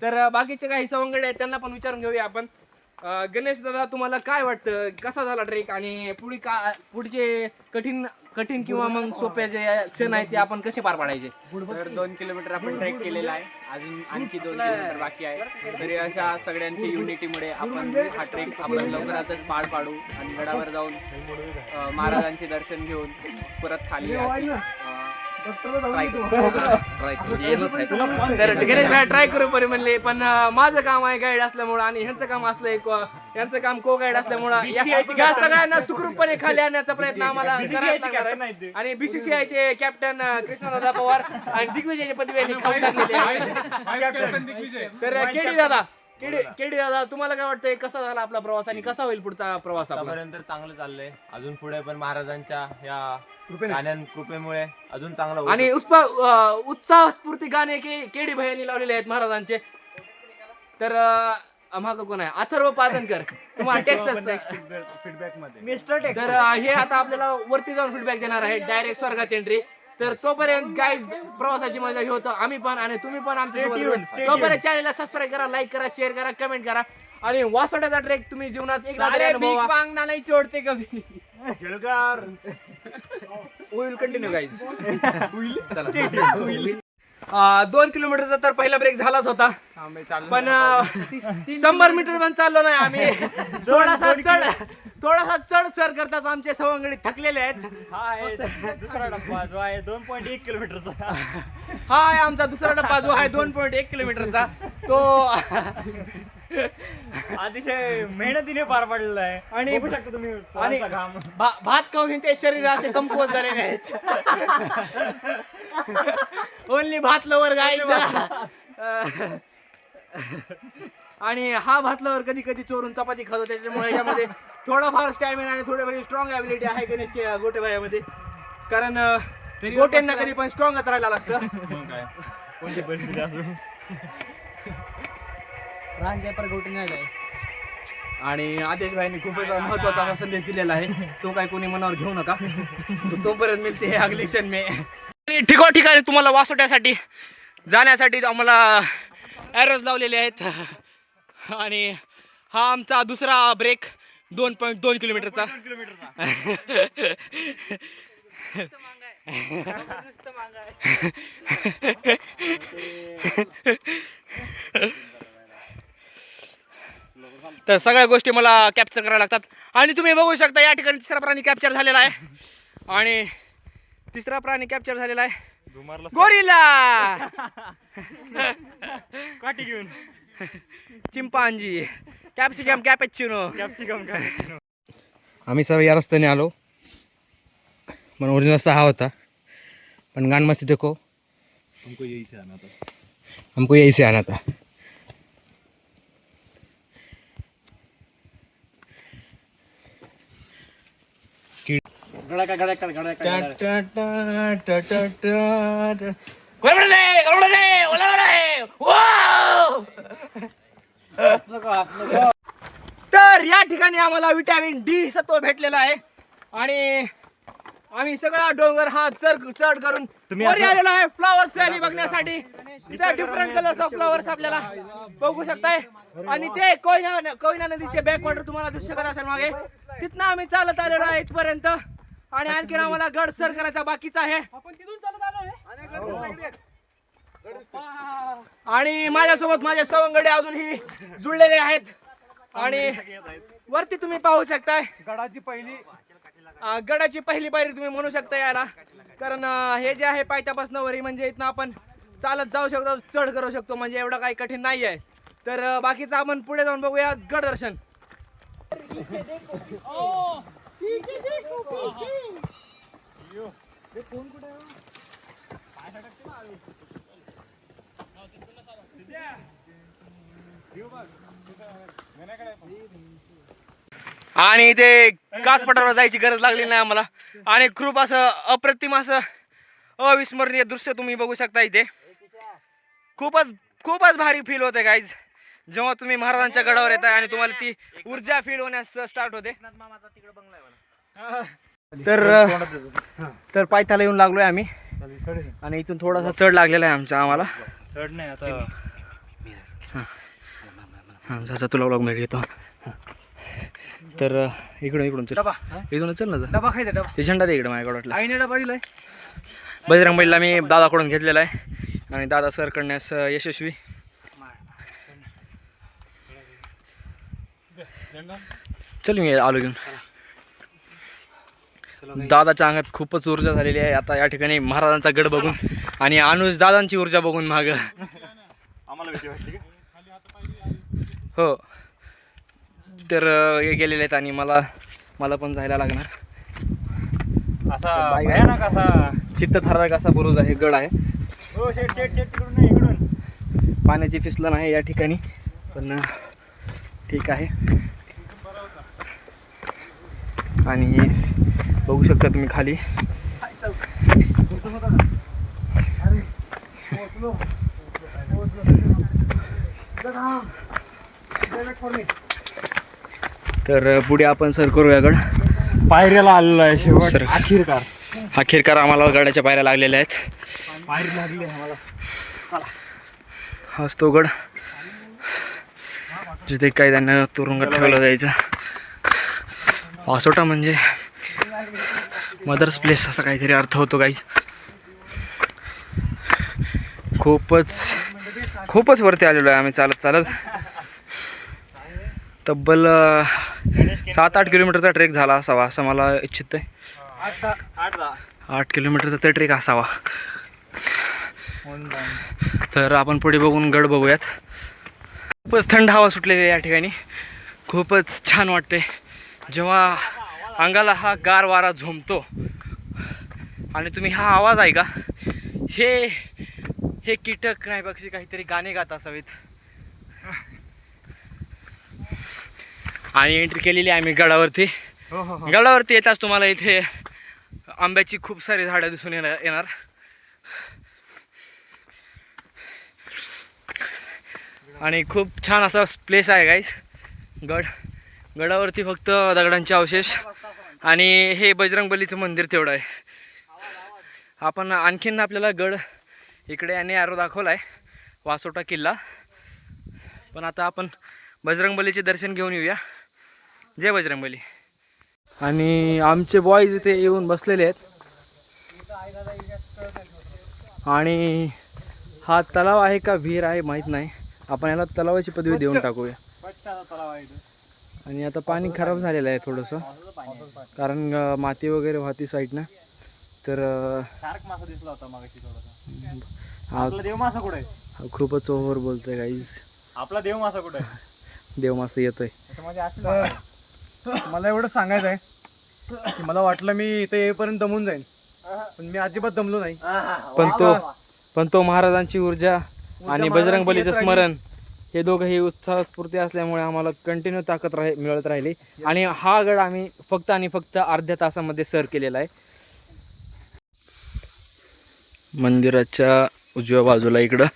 तर बाकीचे काही सवंगडे आहेत त्यांना पण विचारून घेऊया आपण. गणेश दादा तुम्हाला काय वाटतं, कसा झाला ट्रेक आणि पुढचे कठीण किंवा मग सोपे जे क्षण आहेत ते आपण कसे पार पाडायचे? तर 2 किलोमीटर आपण ट्रेक केलेला आहे, अजून आणखी 2 किलोमीटर बाकी आहे. तरी अशा सगळ्यांच्या युनिटीमुळे आपण हा ट्रेक आपण लवकरातच पार पाडू आणि गडावर जाऊन महाराजांचे दर्शन घेऊन परत खाली गणेश भाई ट्राय करू परी म्हणले. पण माझं काम आहे गाईड असल्यामुळं आणि ह्यांचं काम असलंय, यांचं काम को गाईड असल्यामुळं या सगळ्यांना सुखरूपपणे खाली आणण्याचा प्रयत्न आम्हाला करायचा लागणार आहे. आणि बीसीसीआयचे कॅप्टन कृष्णदादा पवार आणि दिग्विजयच्या पदवीने खाऊन टाकलेले. तर केडी दादा तुम्हाला काय वाटतंय, कसा झाला आपला प्रवास आणि कसा होईल पुढचा प्रवास? आतापर्यंत चांगलं चाललंय. अजून पुढे पण महाराजांच्या या कृपेमुळे अजून चांगलं होईल. आणि उत्साह स्फूर्ती गाणे केडी भैयांनी लावलेले आहेत महाराजांचे. तर मागं कोण आहे? अथर्व पाजनकर, तुम्हाला टेक्सास फीडबॅक मध्ये मिस्टर टेक्स. तर हे आता आपल्याला वरती जाऊन फीडबॅक देणार आहे, डायरेक्ट स्वर्गात एंट्री. तर तोपर्यंत गाईज प्रवासाची मजा घेऊ आणि तुम्ही पण आमच्या तोपर्यंत चॅनलला सबस्क्राईब करा, लाईक करा, शेअर करा, कमेंट करा. आणि वासोट्याचा ट्रेक तुम्ही जीवनात एकदा मागणा नाही चोडते कधी. Will continue guys. 2 किलोमीटरचा तर पहिला ब्रेक झालाच होता, पण 100 मीटर पण चाललो नाही आम्ही. थोडासा चढ सर करताच आमचे सवंगडी थकलेले आहेत. हा आहे दुसरा डब्बा जो आहे 2.1 किलोमीटरचा. हा आहे आमचा दुसरा डब्बा जो आहे 2.1 किलोमीटरचा. तो अतिशय मेहनतीने पार पडलेला आहे. आणि बघू शकता तुम्ही आणि घाम. भात खाऊन यांचे शरीर असे कमकुवत झालेले आहेत. ओनली भात लवर गायचा. आणि हा भात लवर कधी कधी चोरून चपाती खातो, त्याच्यामुळे यामध्ये थोडाफार स्टॅमिना आणि थोडीफार स्ट्रॉंग ॲबिलिटी आहे गणेश गोटेभाईमध्ये. कारण गोट्यांना कधी पण स्ट्रॉंगच राहायला लागतं. कोणती परिस्थिती असो. आणि आदेश भाईंनी खूपच महत्वाचा असा संदेश दिलेला आहे, तो काय कोणी मनावर घेऊ नका. तोपर्यंत मिळते हे अगले क्षण में. आणि ठिकाणी तुम्हाला वासोट्यासाठी जाण्यासाठी आम्हाला ॲरोज लावलेले आहेत. आणि हा आमचा दुसरा ब्रेक 2.2 किलोमीटरचा. तर सगळ्या गोष्टी मला कॅप्चर करायला लागतात. आणि तुम्ही बघू शकता या ठिकाणी तिसरा प्राणी कॅप्चर झालेला आहे. आणि तिसरा प्राणी कॅप्चर झालेला आहे गोरिल्ला. काठी घेऊन चिंपांजी कॅप्सिकम कॅपेचिनो. आम्ही सर्व या रस्त्याने आलो, पण ओरिजिनल रस्ता हा होता. पण गान मस्ती देखो, हमको यही से आना था. तर या ठिकाणी आम्हाला विटॅमिन डी सत्व भेटलेलं आहे. आणि आम्ही सगळा डोंगर हा चढ करून वरी आलेलो आहे फ्लॉवर्स व्हॅली बघण्यासाठी. तिथे डिफरंट कलर्स ऑफ फ्लॉवर्स आपल्याला बघू शकताय. आणि ते कोयना नदीचे बॅकवॉटर तुम्हाला दिसू शकत असेल मागे. तिथनं आम्ही चालत आलेलो आहे इथपर्यंत. आणि आणखी आम्हाला गड सर करायचा बाकीचा आहे. आणि माझ्यासोबत माझे सवंगडे अजूनही जुळलेले आहेत. आणि वरती तुम्ही पाहू शकताय गडाची पहिली पायरी तुम्ही म्हणू शकता याला. कारण हे जे आहे पायथ्यापासून वरी, म्हणजे इथनं आपण चालत जाऊ शकतो, चढ करू शकतो, म्हणजे एवढं काही कठीण नाही आहे. तर बाकीचं आपण पुढे जाऊन बघूया गड दर्शन. आणि इथे कासपठारावर जायची गरज लागली नाही आम्हाला. आणि खूप असं अप्रतिम असं अविस्मरणीय दृश्य तुम्ही बघू शकता इथे. खूपच भारी फील होते गाईज जेव्हा तुम्ही महाराजांच्या गडावर येताय आणि तुम्हाला ती ऊर्जा फील होण्यास स्टार्ट होते. तर पायथ्याला येऊन लागलोय आम्ही. आणि इथून थोडासा चढ लागलेला आहे आम्हाला. चढ नाही आता जसा तुला व्लॉग मध्ये येतो. तर इकडून चल, इथून चल ना. डबा खायचा डबा, ते झेंडा दे इकडे माझ्याकडे वाटलं. आईने डबा दिलाय. बजरंग बलीला मी दादाकडून घेतलेला आहे. आणि दादा सर करण्यास यशस्वी. चल मी आलो घेऊन. दादाच्या अंगात खूपच ऊर्जा झालेली आहे आता या ठिकाणी महाराजांचा गड बघून. आणि अनुज दादांची ऊर्जा बघून माग. हो तर हे गेलेले आहेत आणि मला पण जायला लागणार. असा भयानक असा चित्तथरारक असा बुरुज आहे, गड आहे. हो शेट तिकडून नाही, इकडून पाण्याची फिसलन आहे या ठिकाणी, पण ठीक आहे. आणि बघू शकता तुम्ही खाली तर पुढे आपण सर करूया गड. पायऱ्याला आलेलो आहे शेवट. सर अखेरकार आम्हाला गडाच्या पायऱ्या लागलेल्या आहेत. पायरी लागली आम्हाला. हाच तो गड जिथे काही त्यांना तुरुंगात ठेवलं जायचं. वासोटा म्हणजे मदर्स प्लेस असा काहीतरी अर्थ होतो गाईज. खूपच वरती आलेलो आहे आम्ही चालत. तब्बल 7-8 किलोमीटरचा ट्रेक झाला असावा असं मला इच्छित आहे. 8 किलोमीटरचा ते ट्रेक असावा. तर आपण पुढे बघून गड बघूयात. खूपच थंड हवा सुटलेली आहे या ठिकाणी. खूपच छान वाटते जेव्हा अंगाला हा गार वारा झोंबतो. आणि तुम्ही हा आवाज ऐका. हे कीटक नाही पक्षी काहीतरी गाणे गात असावेत. आणि एंट्री केलेली आहे आम्ही गडावरती. गडावरती येताच तुम्हाला इथे आंब्याची खूप सारी झाडं दिसून येणार. आणि खूप छान असा प्लेस आहे गाईज. गडावरती फक्त दगडांचे अवशेष आणि हे बजरंगबलीचं मंदिर तेवढं आहे. आपण आणखीन आपल्याला गड इकडे आणि ॲरो दाखवला आहे वासोटा किल्ला. पण आता आपण बजरंगबलीचे दर्शन घेऊन येऊया. जय बजरंगबली. आणि आमचे बॉयज इथे येऊन बसलेले आहेत. आणि हा तलाव आहे का विहीर आहे माहीत नाही. आपण याला तलावाची पदवी देऊन टाकूया. आणि आता पाणी खराब झालेलं आहे थोडंसं, कारण माती वगैरे वाहती साईडनं. तर देव मासा कुठे खूपच ओव्हर बोलतोय गाईज. आपला देव मासा कुठे देव मासा येतोय. मला एवढं सांगायचं आहे की मला वाटलं मी इथे येईपर्यंत दमून जाईन, पण मी अजिबात दमलो नाही. पण तो महाराजांची ऊर्जा आणि बजरंगबलीचं स्मरण हे दोघंही उत्साहस्फूर्ती असल्यामुळे आम्हाला कंटिन्यू ताकद मिळत राहिली. आणि हा गड आम्ही फक्त आणि फक्त अर्ध्या तासामध्ये सर केलेला आहे. मंदिराच्या उजव्या बाजूला इकडं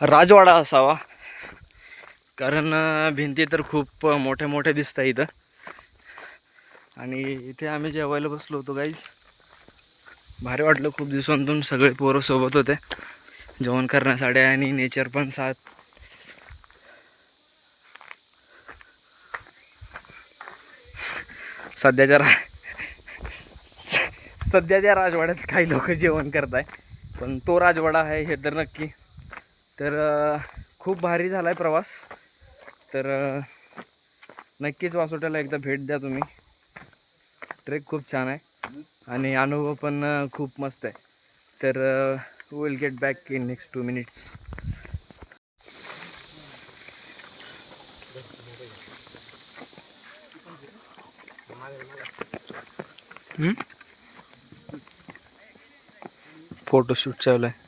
राजवाडा असावा, कारण भिंती तर खूप मोठ्या मोठ्या दिसत आहे इथं. आणि इथे आम्ही जेवायला बसलो होतो गाईज. भारी वाटलं, खूप दिवसांतून सगळे पोरं सोबत होते जेवण करण्यासाठी. आणि नेचर पण साथ. सध्याच्या राजवाड्यात काही लोक जेवण करत आहे, पण तो राजवाडा आहे हे तर नक्की. तर खूप भारी झाला आहे प्रवास. तर नक्कीच वासोट्याला एकदा भेट द्या तुम्ही. ट्रेक खूप छान आहे आणि अनुभव पण खूप मस्त आहे. तर will get back in next 2 minutes. Photoshoot चालू आहे.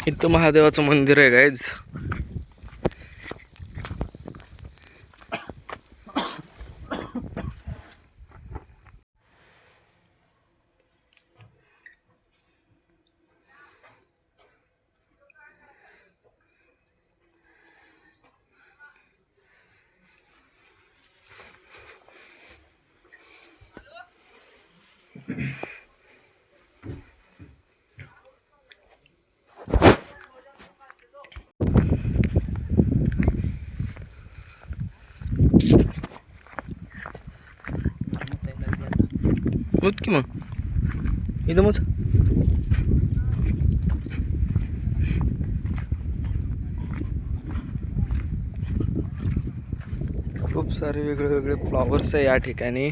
इथं महादेवाचं मंदिर आहे गाईज. मुत की मग इथं मुत. खूप सारे वेगळे वेगळे फ्लॉवर्स आहे या ठिकाणी.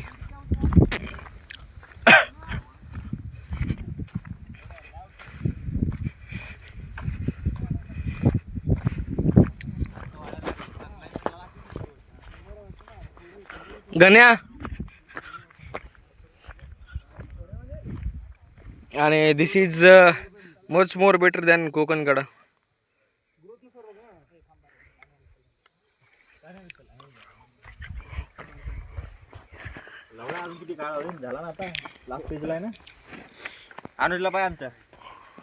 गण्या. आणि this is much more better than Kokankada. किती काळ झाला ना आता लास्ट स्टेजला आहे ना. अनुजला पाय आमच्या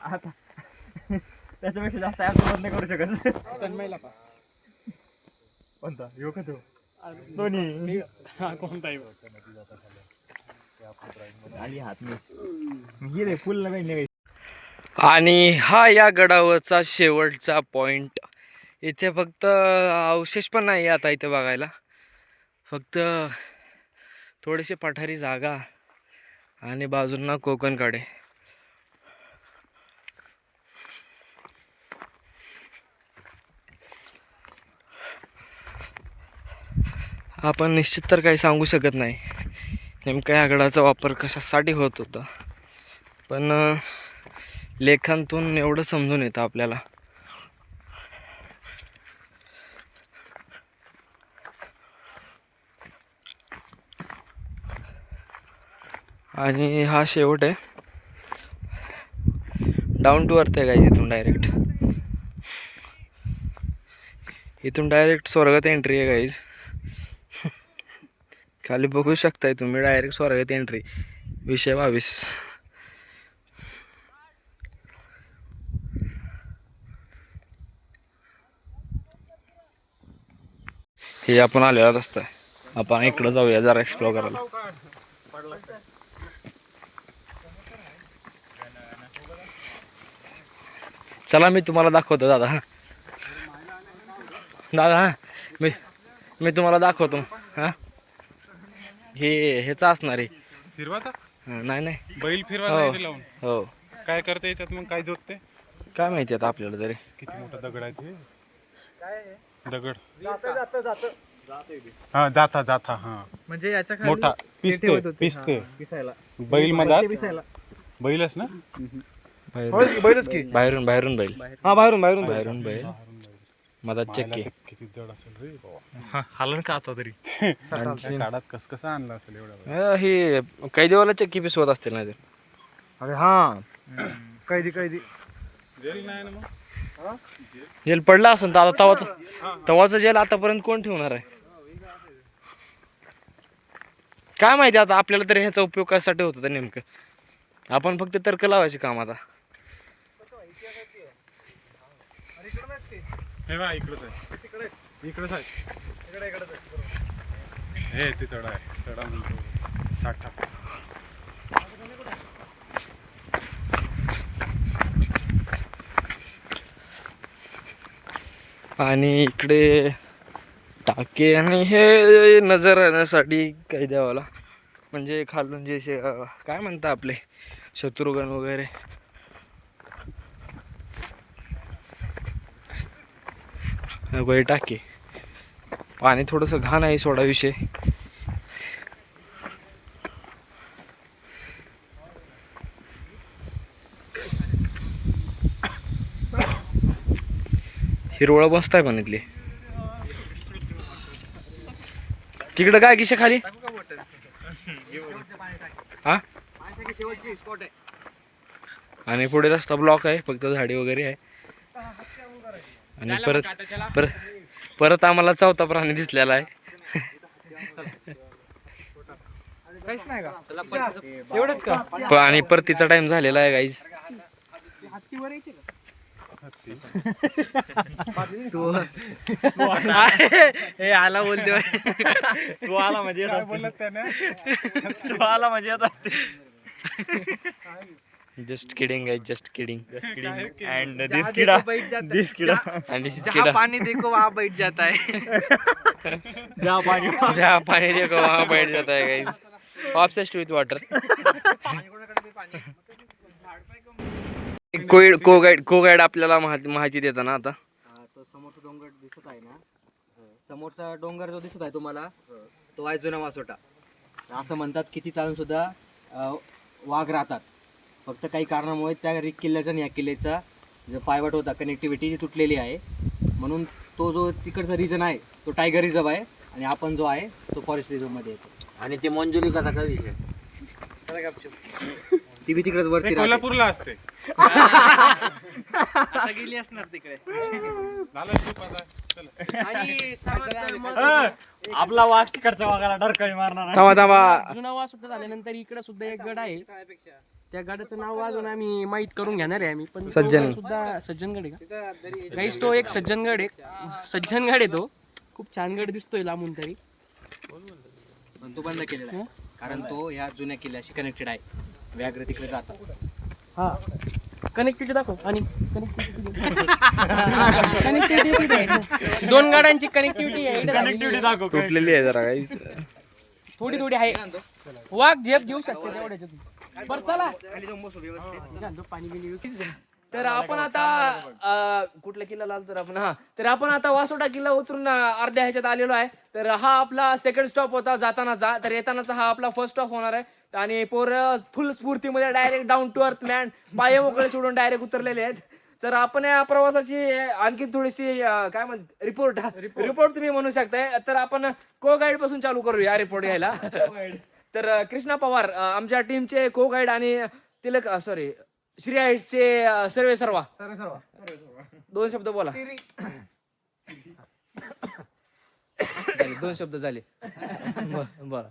आता त्याच्यापेक्षा जास्त ॲप नाही करू शकत. तन्मयला पा कोणता यो का तो दोन्ही कोणताही आली हात मी रे फुल नाही. आणि हा या गडावरचा शेवटचा पॉइंट. इथे फक्त अवशेष पण नाही आता इथे बघायला, फक्त थोडीशी पठारी जागा आणि बाजूंना कोकणकडे. आपण निश्चित तर काही सांगू शकत नाही नेमका या गडाचा वापर कशासाठी होत होता, पण लेखांतून एवढं समजून येतं आपल्याला. आणि हा शेवट आहे. डाऊन टू अर्थ आहे गाईज. इथून डायरेक्ट स्वर्गात एंट्री आहे गाईज. खाली बघू शकताय तुम्ही, डायरेक्ट स्वर्गात एंट्री. विषय 22. हे आपण आलेला रस्ता आहे. आपण इकडं जाऊया जरा एक्सप्लोर करायला. चला मी तुम्हाला दाखवतो दादा. दादा मी तुम्हाला दाखवतो. हा हेच असणार आहे. फिरवाता नाही नाही बैल फिरवा लावून. हो काय करते याच्यात मग? काय जोडते काय माहिती आता आपल्याला तरी. किती मोठा दगड आहे ते. दगड हा जाता हा म्हणजे याच्या मोठा पिसते बैल मधात. बैलच ना? बैलच की. बाहेरून बैल. हा बाहेरून बाहेरून बैल मधात चक्की. किती जड असेल रे बाबा. हालन का आता तरी. काढात कसं आणलं असेल एवढा. हे कैदेवाला चक्की पिसवत असतील नाही तर. अरे हा कैदी जेल नाही ना मग. जेल पडला असेल तर आता तवाचं जेल आतापर्यंत कोण ठेवणार आहे काय माहिती. आता आपल्याला तरी ह्याचा उपयोग कशासाठी होतो तर नेमकं. आपण फक्त तर्क लावायचे काम आता. हे बा इकडंच आहे. इकडंच आहे. हे ते चढा आहे. चढा म्हणतो 60. आणि इकडे टाके आणि हे नजर येण्यासाठी काही द्यावाला म्हणजे खालून जे काय म्हणता आपले शत्रुघ्न वगैरे. वगैरे टाके. पाणी थोडंसं घाण आहे सोडा विषय. हिरवळ मस्त आहे पण इथली. तिकडं काय किशा खाली हा. आणि पुढे रस्ता ब्लॉक आहे फक्त झाडी वगैरे आहे. आणि परत आम्हाला चौथा प्राणी दिसलेला आहे. एवढंच का? आणि परतीचा टाइम झालेला आहे गाईज. हे आला बोलते. तू आला म्हणजे तू आला म्हणजे just kidding guys, just kidding. And this किडा एंड दिस किडा. पानी देखो वहाँ बैठ जाता है. जहाँ पानी देखो वहाँ बैठ जाता है गाइस. Obsessed with water. को गाईड आपल्याला माहिती देता ना आता. समोरचा डोंगर दिसत आहे ना. समोरचा डोंगर जो दिसत आहे तुम्हाला तो आहे जुना वासोटा. असं म्हणतात किती चालून सुद्धा वाघ राहतात. फक्त काही कारणामुळे त्या किल्ल्याचा आणि या किल्ल्याचा जो पायवाट होता कनेक्टिव्हिटी जी तुटलेली आहे म्हणून तो जो तिकडचा रिजन आहे तो टायगर रिझर्व आहे आणि आपण जो आहे तो फॉरेस्ट रिझर्वमध्ये येतो. आणि ते मंजुरी कसा काय विषय. ती बी तिकडेच वरती कोल्हापूरला असते. गेली असणार तिकडे. आपला वाघ तिकडचा वाघाला डरकाळी मारणार. थांबा. जुना वास सुद्धा झाल्यानंतर इकडे सुद्धा एक गड आहे. त्या गडाचं नाव अजून आम्ही माहित करून घेणार आहे आम्ही. पण सज्जन. सुद्धा सज्जनगड आहे का गाईस. तो एक सज्जनगड आहे. सज्जनगड आहे तो. खूप छान गड दिसतोय लांबून तरी. पण तो बंद केलेला आहे कारण तो ह्या जुन्या किल्ल्याशी कनेक्टेड आहे. व्याघ्र तिकडे जातात. हा कनेक्टिव्हिटी दाखव. आणि कनेक्टिव्हिटी दोन गाड्यांची कनेक्टिव्हिटी आहे. कनेक्टिव्हिटी दाखव. तुटलेली आहे जरा गाईस. थोडी आहे. वाघ झेप घेऊ शकते तेवढ्याच्या. बरं चला. पाणी बिणी. तर आपण आता कुठल्या किल्ल्याला आलो तर आपण तर आपण आता वासोटा किल्ला उतरून अर्ध्या ह्याच्यात आलेलो आहे. तर हा आपला सेकंड स्टॉप होता जातानाचा. तर येतानाचा हा आपला फर्स्ट स्टॉप होणार आहे. आणि पोरं फुल स्फूर्तीमध्ये direct down to earth man पाय मोकळे सोडून डायरेक्ट उतरलेले आहेत. तर आपण या प्रवासाची आणखी थोडीशी काय म्हणत रिपोर्ट तुम्ही म्हणू शकताय. तर आपण को गाईड पासून चालू करूया रिपोर्ट घ्यायला. तर कृष्णा पवार आमच्या टीमचे को गाईड आणि तिलक श्री हाईट्सचे सर्वे सर्वा. दोन शब्द बोला. दोन शब्द झाले. बरं.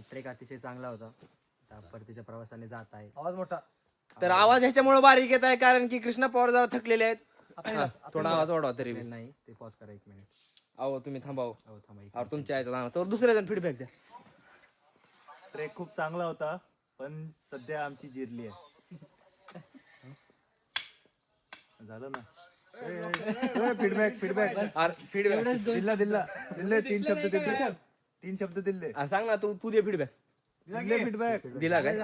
ट्रेक अतिशय चांगला होता. परतीच्या प्रवासाने जात आहे. आवाज मोठा. तर आवाज ह्याच्यामुळे बारीक येत आहे कारण की कृष्णा पवार जरा थकलेले आहेत. थोडा आवाज वाढवा तरी. नाही ते पॉज करा 1 मिनिट. अहो तुम्ही थांबाव अहो तुमच्या यायचं नाव तर दुसऱ्या जण फीडबॅक द्या. ट्रेक खूप चांगला होता पण सध्या आमची जिरली आहे. झालं ना फीडबॅक फीडबॅक दिले 3 शब्द दिले सांग ना तू दे फीडबॅक. फीडबॅक दिला काय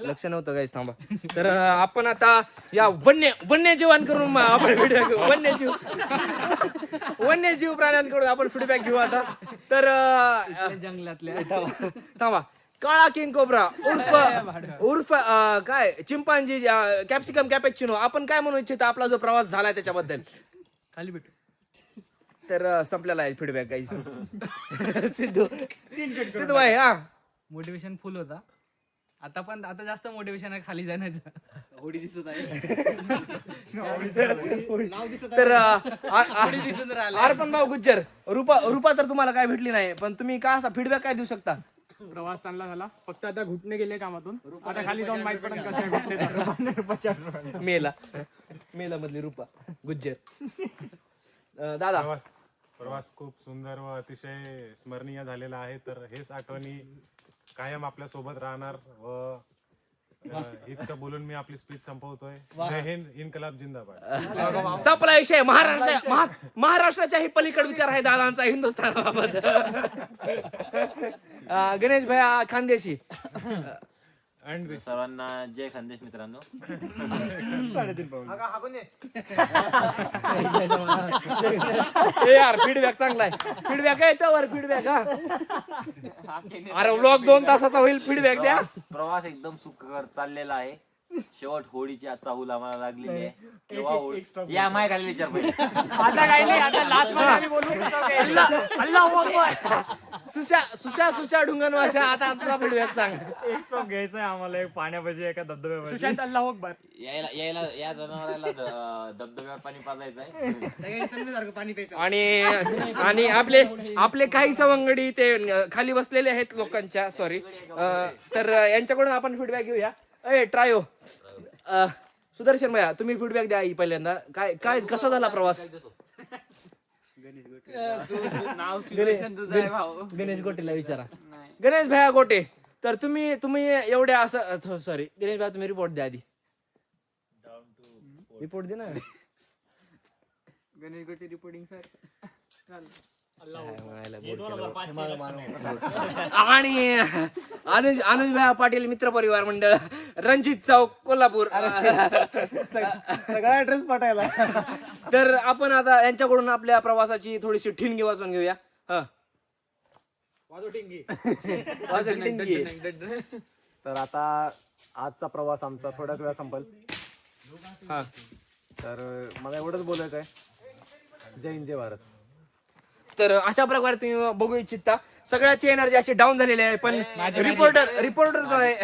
लक्ष नव्हतं काय थांबा. तर आपण आता या वन्यजीवान करून आपण फीडबॅक वन्यजीव प्राण्यांकडून आपण फीडबॅक घेऊ आता. तर जंगलातल्या थांबा काळा किंग कोब्रा उर्फ काय चिंपांजी कॅप्सिकम कॅपेचिनो आपण काय म्हणू इच्छिता आपला जो प्रवास झालाय त्याच्याबद्दल खाली भेटू. तर संपलेला आहे फीडबॅक काही सिद्धू आहे. हा मोटिवेशन फुल होता आता जास्त मोटिवेशन आहे खाली जाण्याचं. होडी दिसत आहे. तर अर्पण भाऊ गुज्जर रूपा तर तुम्हाला काय भेटली नाही पण तुम्ही का असा फीडबॅक काय देऊ शकता. प्रवास चांगला झाला फक्त आता घुटणे गेले कामातून आता खाली जाऊन माहित पडेल कसं मेला मधली रूपा गुज्जर. दादा प्रवास खूप सुंदर व अतिशय स्मरणीय झालेला आहे. तर हेच आठवणी कायम आपल्या सोबत राहणार व इतकं बोलून मी आपली स्पीच संपवतोय. जय हिंद, इन्कलाब जिंदाबाद. संपला विषय. महाराष्ट्राच्याही पलीकडे विचार आहे दादांचा हिंदुस्थानाबाबत. गणेश भैया खानदेशी. सर्वांना जय खानदेश मित्रांनो. 3.5 पाऊल यार फीडबॅक चांगला आहे. फीडबॅक आहे त्यावर फीडबॅक. हा अरे व्लॉग 2 तासाचा होईल फीडबॅक द्या. प्रवास एकदम सुखकर चाललेला आहे. शेवट होळीची आता चाहूल आम्हाला लागलेली आहे. केव्हा होळी या माय खाली विचार पाहिजे. आता काही नाही आता लास्ट मध्ये आम्ही बोलू सुशा ढुंगण वाशा. आता तुझा फीडबॅक सांग. एक स्टॉप घ्यायचा आहे आम्हाला एक पाण्यापाशी एका धबधब्यापाशी. सुशांत अल्लाह अकबर. यायला या जनावराला धबधब्यावर पाणी पाजायचं आहे. आणि आपले काही सवंगडी ते खाली बसलेले आहेत लोकांच्या सॉरी. तर यांच्याकडून आपण फीडबॅक घेऊया. ट्रायो सुदर्शन भैया तुम्ही फीडबॅक द्या पहिल्यांदा. काय कसा झाला प्रवास. गणेश गोटेला विचारा. गणेश भैया गोटे तर तुम्ही एवढ्या असं सॉरी गणेश भैया तुम्ही रिपोर्ट द्या आधी. रिपोर्ट दे ना. गणेश गोटे रिपोर्टिंग सर. आणि अनुज भैया पाटील मित्र परिवार मंडळ रणजित चौक कोल्हापूर. सगळा ऍड्रेस पाठायला. तर आपण आता यांच्याकडून आपल्या प्रवासाची थोडीशी ठिणगी वाचून घेऊया. तर आता आजचा प्रवास आमचा थोड्याच वेळा संपल. हा तर मला एवढंच बोलायचं आहे जय हिंद जय भारत. तर अशा प्रकारे तुम्ही बघू इच्छिता सगळ्याची एनर्जी अशी डाऊन झालेली आहे पण रिपोर्टर जो आहे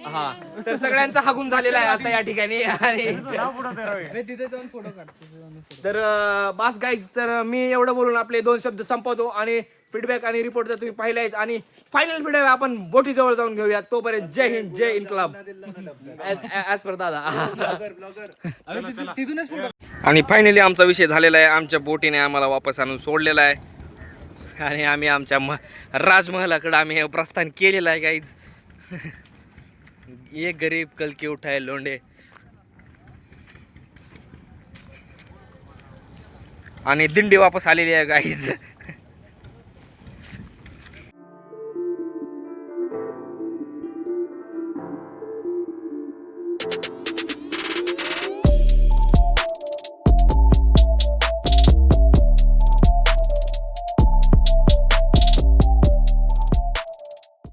हा तर सगळ्यांचा हागून झालेला आहे आता या ठिकाणी. आणि तिथे जाऊन फोटो काढतो. तर बास गाईज तर मी एवढं बोलून आपले 2 शब्द संपवतो. आणि फीडबॅक आणि रिपोर्ट जर तुम्ही पाहिलायच आणि फायनल फीडबॅक आपण बोटी जवळ जाऊन घेऊया. तोपर्यंत जय हिंद जय इन्कलाब ऍज पर दादा. तिथूनच फोटो. आणि फायनली आमचा विषय झालेला आहे. आमच्या बोटीने आम्हाला वापस आणून सोडलेला आहे आणि आम्ही आमच्या राजमहलाकडे आम्ही हे प्रस्थान केलेलं आहे गाईज. ये गरीब कल के उठाए लोंडे. आणि दिंडी वापस आलेली आहे गाईज.